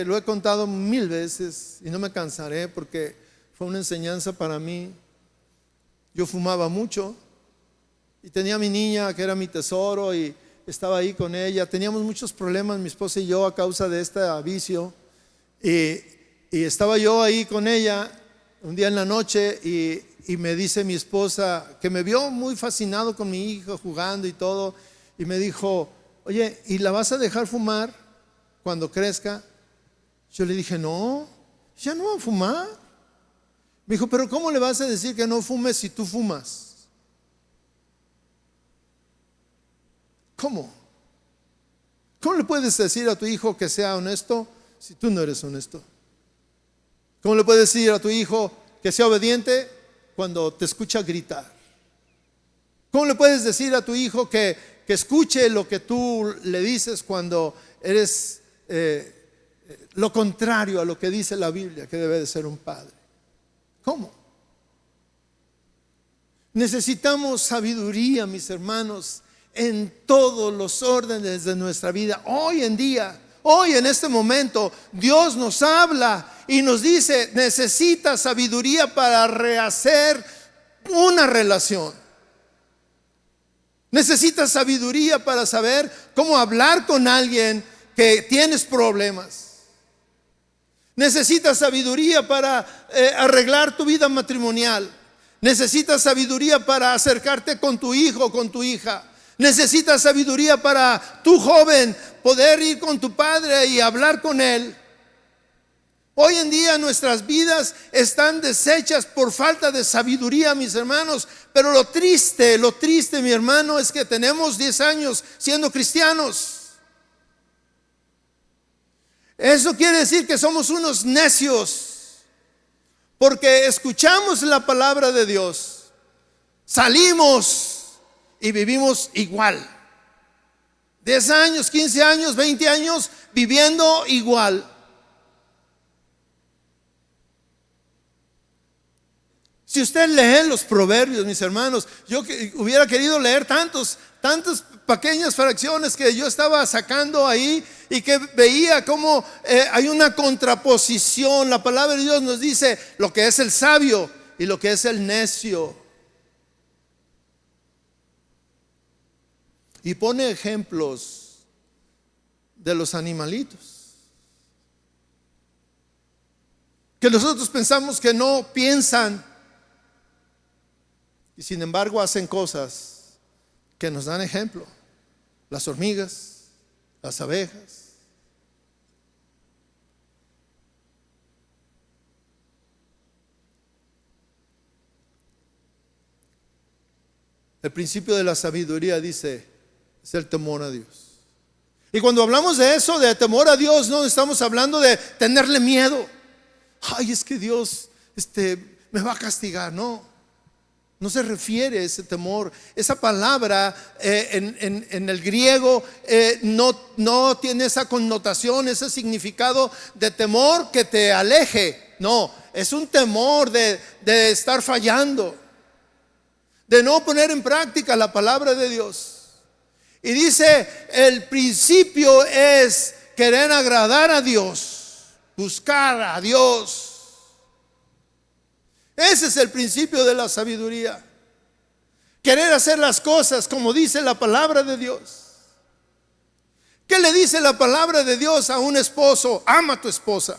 lo he contado 1000 veces y no me cansaré porque fue una enseñanza para mí. Yo fumaba mucho y tenía a mi niña que era mi tesoro y estaba ahí con ella. Teníamos muchos problemas, mi esposa y yo, a causa de este vicio, y estaba yo ahí con ella un día en la noche y me dice mi esposa, que me vio muy fascinado con mi hijo jugando y todo, y me dijo: oye, ¿y la vas a dejar fumar cuando crezca? Yo le dije: no, ya no va a fumar. Me dijo: pero ¿cómo le vas a decir que no fumes si tú fumas? ¿Cómo? ¿Cómo le puedes decir a tu hijo que sea honesto si tú no eres honesto? ¿Cómo le puedes decir a tu hijo que sea obediente cuando te escucha gritar? ¿Cómo le puedes decir a tu hijo que escuche lo que tú le dices cuando eres lo contrario a lo que dice la Biblia que debe de ser un padre? ¿Cómo? Necesitamos sabiduría, mis hermanos, en todos los órdenes de nuestra vida. Hoy en día, hoy en este momento, Dios nos habla y nos dice: necesitas sabiduría para rehacer una relación. Necesitas sabiduría para saber cómo hablar con alguien que tienes problemas. Necesitas sabiduría para arreglar tu vida matrimonial. Necesitas sabiduría para acercarte con tu hijo o con tu hija. Necesitas sabiduría para tu joven poder ir con tu padre y hablar con él. Hoy en día nuestras vidas están deshechas por falta de sabiduría, mis hermanos. Pero lo triste, mi hermano, es que tenemos 10 años siendo cristianos. Eso quiere decir que somos unos necios, porque escuchamos la palabra de Dios, salimos y vivimos igual. 10 años, 15 años, 20 años viviendo igual. Si usted lee los proverbios, mis hermanos, yo hubiera querido leer tantas pequeñas fracciones que yo estaba sacando ahí y que veía cómo hay una contraposición. La palabra de Dios nos dice lo que es el sabio y lo que es el necio. Y pone ejemplos de los animalitos, que nosotros pensamos que no piensan, y sin embargo hacen cosas que nos dan ejemplo. Las hormigas, las abejas. El principio de la sabiduría, dice, es el temor a Dios. Y cuando hablamos de eso, de temor a Dios, no estamos hablando de tenerle miedo. Ay, es que Dios me va a castigar. No se refiere a ese temor. Esa palabra en el griego no tiene esa connotación, ese significado de temor que te aleje. No, es un temor de estar fallando, de no poner en práctica la palabra de Dios. Y dice, el principio es querer agradar a Dios, buscar a Dios. Ese es el principio de la sabiduría. Querer hacer las cosas como dice la palabra de Dios. ¿Qué le dice la palabra de Dios a un esposo? Ama a tu esposa.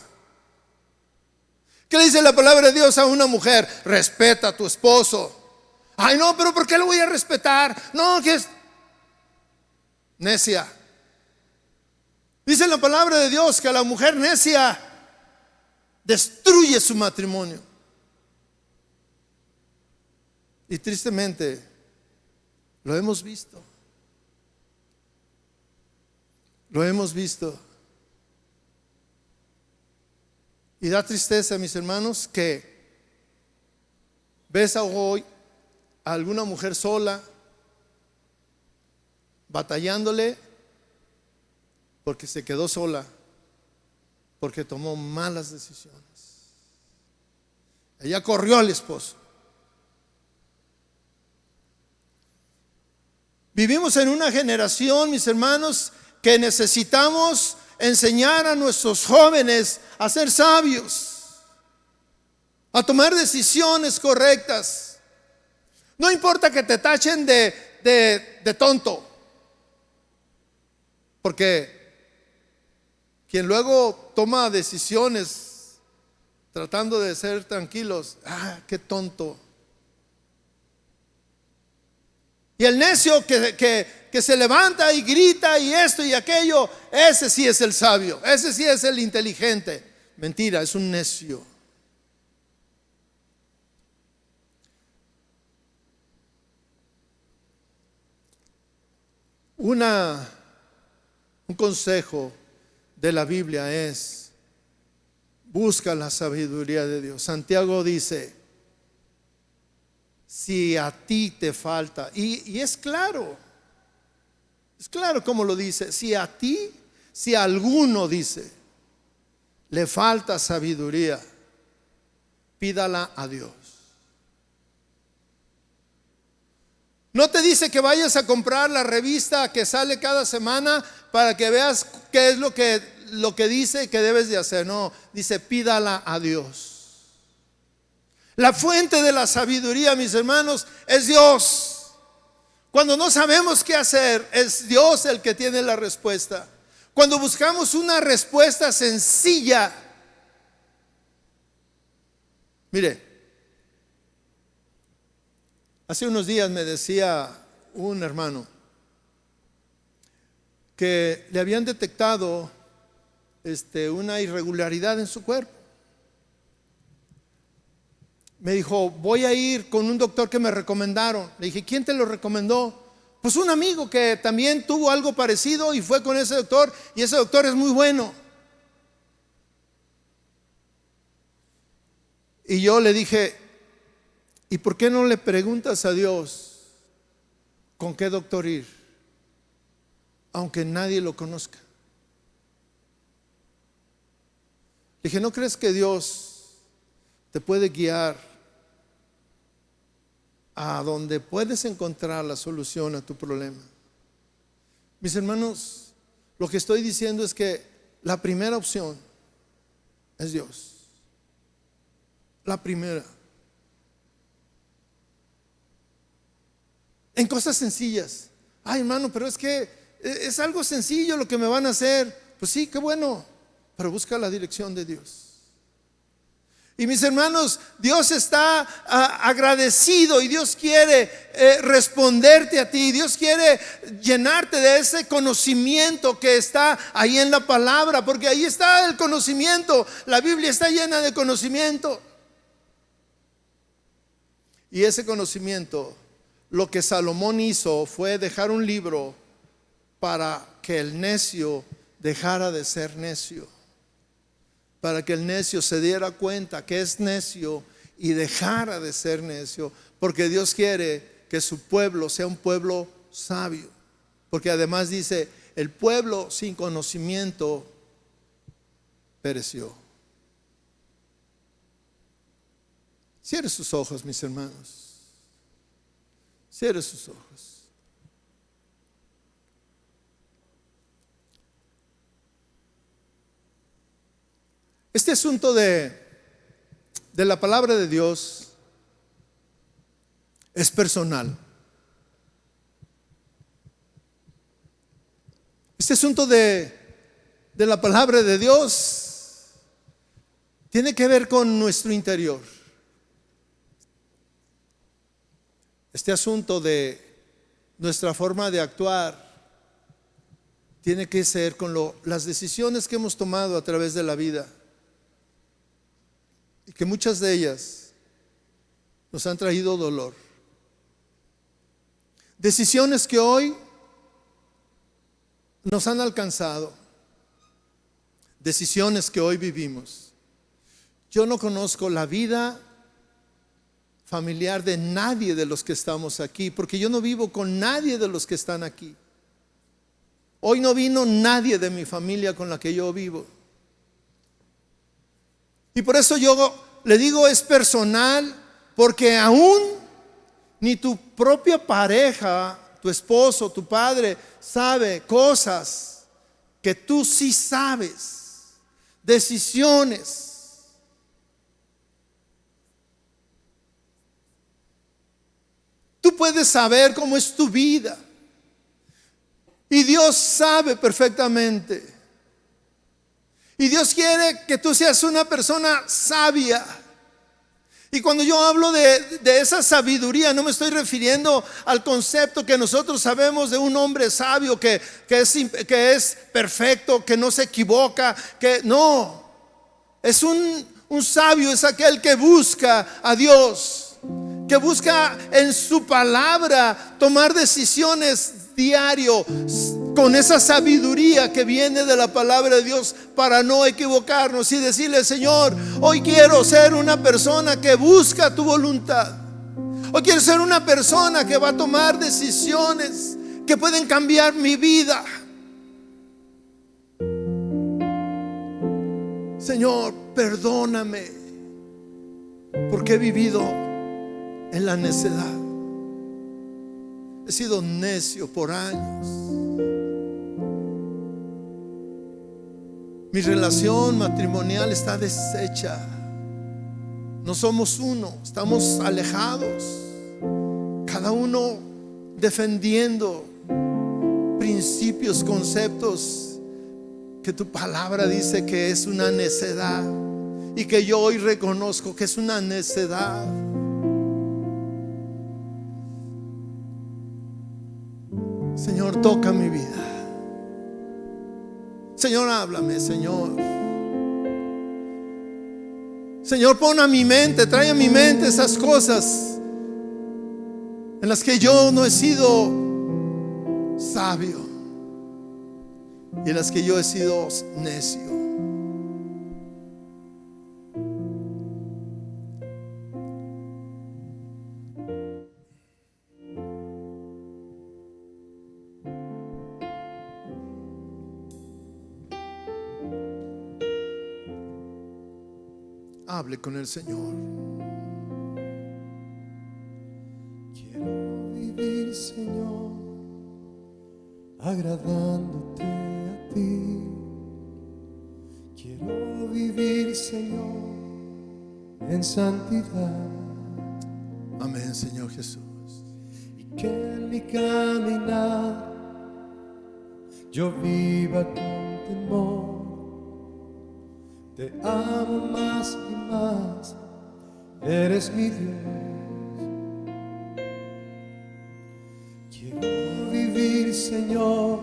¿Qué le dice la palabra de Dios a una mujer? Respeta a tu esposo. Ay, no, pero ¿por qué lo voy a respetar? No, que es necia. Dice la palabra de Dios que a la mujer necia destruye su matrimonio. Y tristemente lo hemos visto. Lo hemos visto. Y da tristeza, mis hermanos, que ves hoy a alguna mujer sola, batallándole porque se quedó sola, porque tomó malas decisiones. Ella corrió al esposo. Vivimos en una generación, mis hermanos, que necesitamos enseñar a nuestros jóvenes a ser sabios, a tomar decisiones correctas. No importa que te tachen de tonto, porque quien luego toma decisiones tratando de ser tranquilos, qué tonto. Y el necio que se levanta y grita y esto y aquello, ese sí es el sabio, ese sí es el inteligente. Mentira, es un necio. Un consejo de la Biblia es: Busca la sabiduría de Dios. Santiago dice, si a ti te falta, y es claro como lo dice, si a ti, si a alguno dice, le falta sabiduría, pídala a Dios. No te dice que vayas a comprar la revista que sale cada semana para que veas qué es lo que dice que debes de hacer. No, dice pídala a Dios. La fuente de la sabiduría, mis hermanos, es Dios. Cuando no sabemos qué hacer, es Dios el que tiene la respuesta. Cuando buscamos una respuesta sencilla, mire, hace unos días me decía un hermano que le habían detectado una irregularidad en su cuerpo. Me dijo, voy a ir con un doctor que me recomendaron. Le dije, ¿quién te lo recomendó? Pues un amigo que también tuvo algo parecido y fue con ese doctor, y ese doctor es muy bueno. Y yo le dije, ¿y por qué no le preguntas a Dios con qué doctor ir, aunque nadie lo conozca? Le dije, ¿no crees que Dios te puede guiar a donde puedes encontrar la solución a tu problema? Mis hermanos, lo que estoy diciendo es que la primera opción es Dios. La primera. En cosas sencillas. Ay, hermano, pero es que es algo sencillo lo que me van a hacer. Pues sí, qué bueno, pero busca la dirección de Dios. Y mis hermanos, Dios está agradecido y Dios quiere responderte a ti. Dios quiere llenarte de ese conocimiento que está ahí en la palabra, porque ahí está el conocimiento. La Biblia está llena de conocimiento. Y ese conocimiento, lo que Salomón hizo fue dejar un libro para que el necio dejara de ser necio, para que el necio se diera cuenta que es necio y dejara de ser necio, porque Dios quiere que su pueblo sea un pueblo sabio, porque además dice, el pueblo sin conocimiento pereció. Cierre sus ojos, mis hermanos. Cierre sus ojos. Este asunto de la palabra de Dios es personal. Este asunto de la palabra de Dios tiene que ver con nuestro interior. Este asunto de nuestra forma de actuar tiene que ser con las decisiones que hemos tomado a través de la vida, y que muchas de ellas nos han traído dolor. Decisiones que hoy nos han alcanzado, decisiones que hoy vivimos. Yo no conozco la vida familiar de nadie de los que estamos aquí, porque yo no vivo con nadie de los que están aquí. Hoy no vino nadie de mi familia con la que yo vivo. Y por eso yo le digo es personal, porque aún ni tu propia pareja, tu esposo, tu padre, sabe cosas que tú sí sabes, decisiones. Tú puedes saber cómo es tu vida, y Dios sabe perfectamente. Y Dios quiere que tú seas una persona sabia. Y cuando yo hablo de esa sabiduría, no me estoy refiriendo al concepto que nosotros sabemos de un hombre sabio que es perfecto, que no se equivoca, que no. Es un sabio, es aquel que busca a Dios, que busca en su palabra tomar decisiones diario, con esa sabiduría que viene de la palabra de Dios para no equivocarnos y decirle: Señor, hoy quiero ser una persona que busca tu voluntad. Hoy quiero ser una persona que va a tomar decisiones que pueden cambiar mi vida. Señor, perdóname porque he vivido en la necedad. He sido necio por años. Mi relación matrimonial está deshecha. No somos uno, estamos alejados, cada uno defendiendo principios, conceptos que tu palabra dice que es una necedad, y que yo hoy reconozco que es una necedad. Señor, toca mi vida. Señor, háblame, Señor. Señor, pon a mi mente, trae a mi mente esas cosas en las que yo no he sido sabio y en las que yo he sido necio. Hable con el Señor. Quiero vivir, Señor, agradándote a ti. Quiero vivir, Señor, en santidad. Amén, Señor Jesús. Y que en mi caminar yo viva con temor. Te amo más y más, eres mi Dios. Quiero vivir, Señor,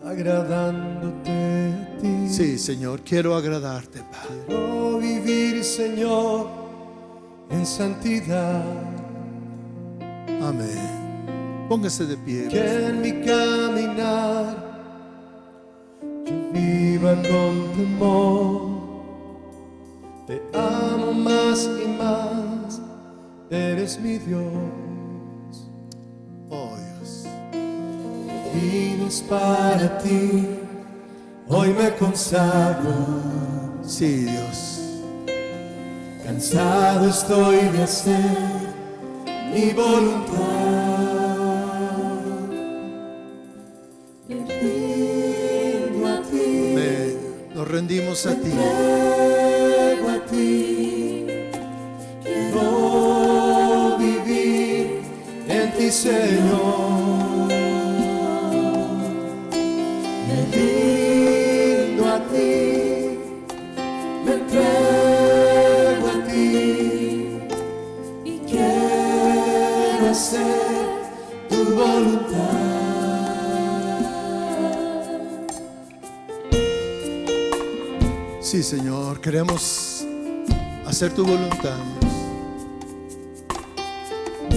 agradándote a ti. Sí, Señor, quiero agradarte, Padre. Quiero vivir, Señor, en santidad. Amén. Póngase de pie. Que en mi caminar yo viva con temor. Te amo más y más, eres mi Dios. Oh, Dios. Vives para ti, hoy me consagro. Sí, Dios. Cansado estoy de hacer mi voluntad. Nos rendimos a ti. Entrego a ti. Quiero vivir en ti, Señor. Me rindo a ti, me entrego a ti y quiero hacer tu voluntad. Sí, Señor, queremos hacer tu voluntad, Dios.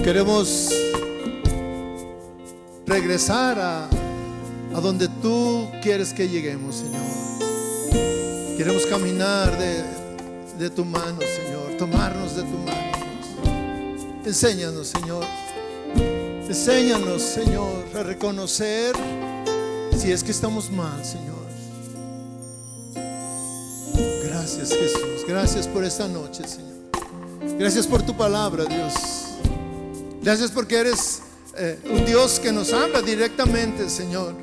Queremos regresar a donde tú quieres que lleguemos, Señor. Queremos caminar de tu mano, Señor, tomarnos de tu mano, Dios. Enséñanos, Señor. Enséñanos, Señor, a reconocer si es que estamos mal, Señor. Gracias, Jesús. Gracias por esta noche, Señor. Gracias por tu palabra, Dios. Gracias porque eres un Dios que nos habla directamente, Señor.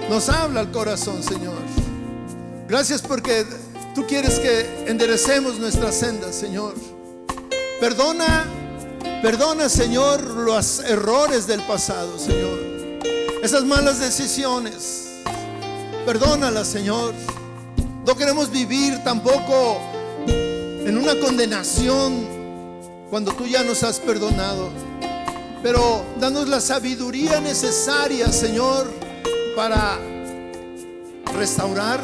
Nos habla al corazón, Señor. Gracias porque tú quieres que enderecemos nuestras sendas, Señor. Perdona, Señor, los errores del pasado, Señor. Esas malas decisiones, perdónalas, Señor. No queremos vivir tampoco en una condenación cuando tú ya nos has perdonado. Pero danos la sabiduría necesaria, Señor, para restaurar,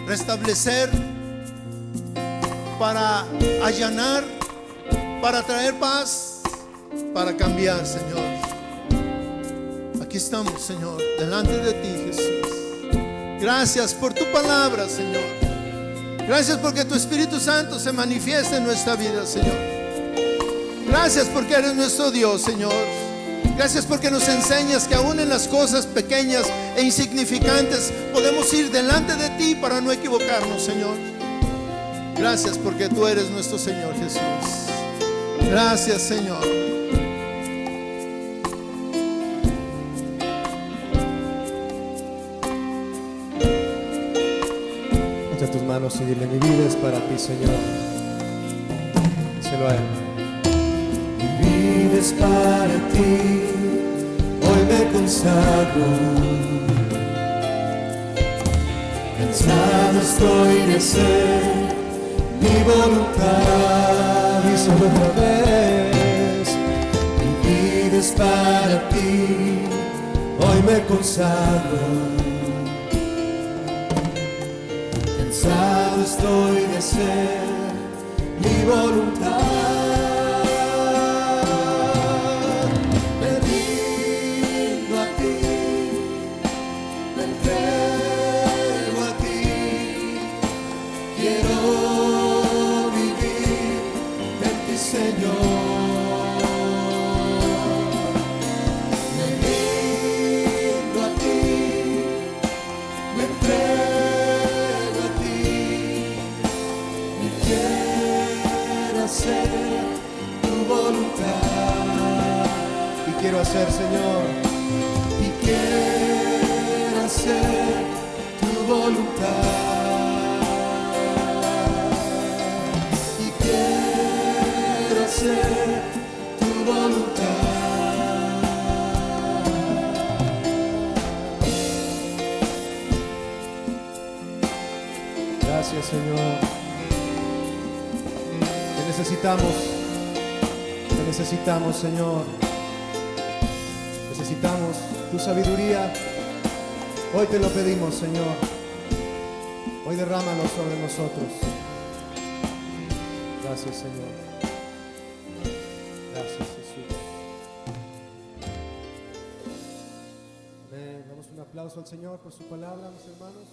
restablecer, para allanar, para traer paz, para cambiar, Señor. Aquí estamos, Señor, delante de ti, Jesús. Gracias por tu palabra, Señor. Gracias porque tu Espíritu Santo se manifiesta en nuestra vida, Señor. Gracias porque eres nuestro Dios, Señor. Gracias porque nos enseñas que aún en las cosas pequeñas e insignificantes podemos ir delante de ti para no equivocarnos, Señor. Gracias porque tú eres nuestro Señor Jesús. Gracias, Señor. Echa tus manos y dile: mi vida es para ti, Señor. Díselo a Él. Mi vida es para ti, hoy me consagro. Cansado estoy de hacer mi voluntad. Díselo otra vez. Mi vida es para ti, hoy me consagro. Cansado estoy de hacer mi voluntad. Me rindo a ti, me entrego a ti. Quiero vivir en ti, Señor. Me rindo a ti, me entrego a ti. Y quiero hacer tu voluntad. Y quiero hacer, Señor, Y quiero hacer tu voluntad. Y quiero hacer tu voluntad. gracias, Señor. Te necesitamos, Señor. Necesitamos tu sabiduría. Hoy te lo pedimos, Señor. Hoy derrámalo sobre nosotros. Gracias, Señor. Gracias, Jesús. Amén. Damos un aplauso al Señor por su palabra, mis hermanos.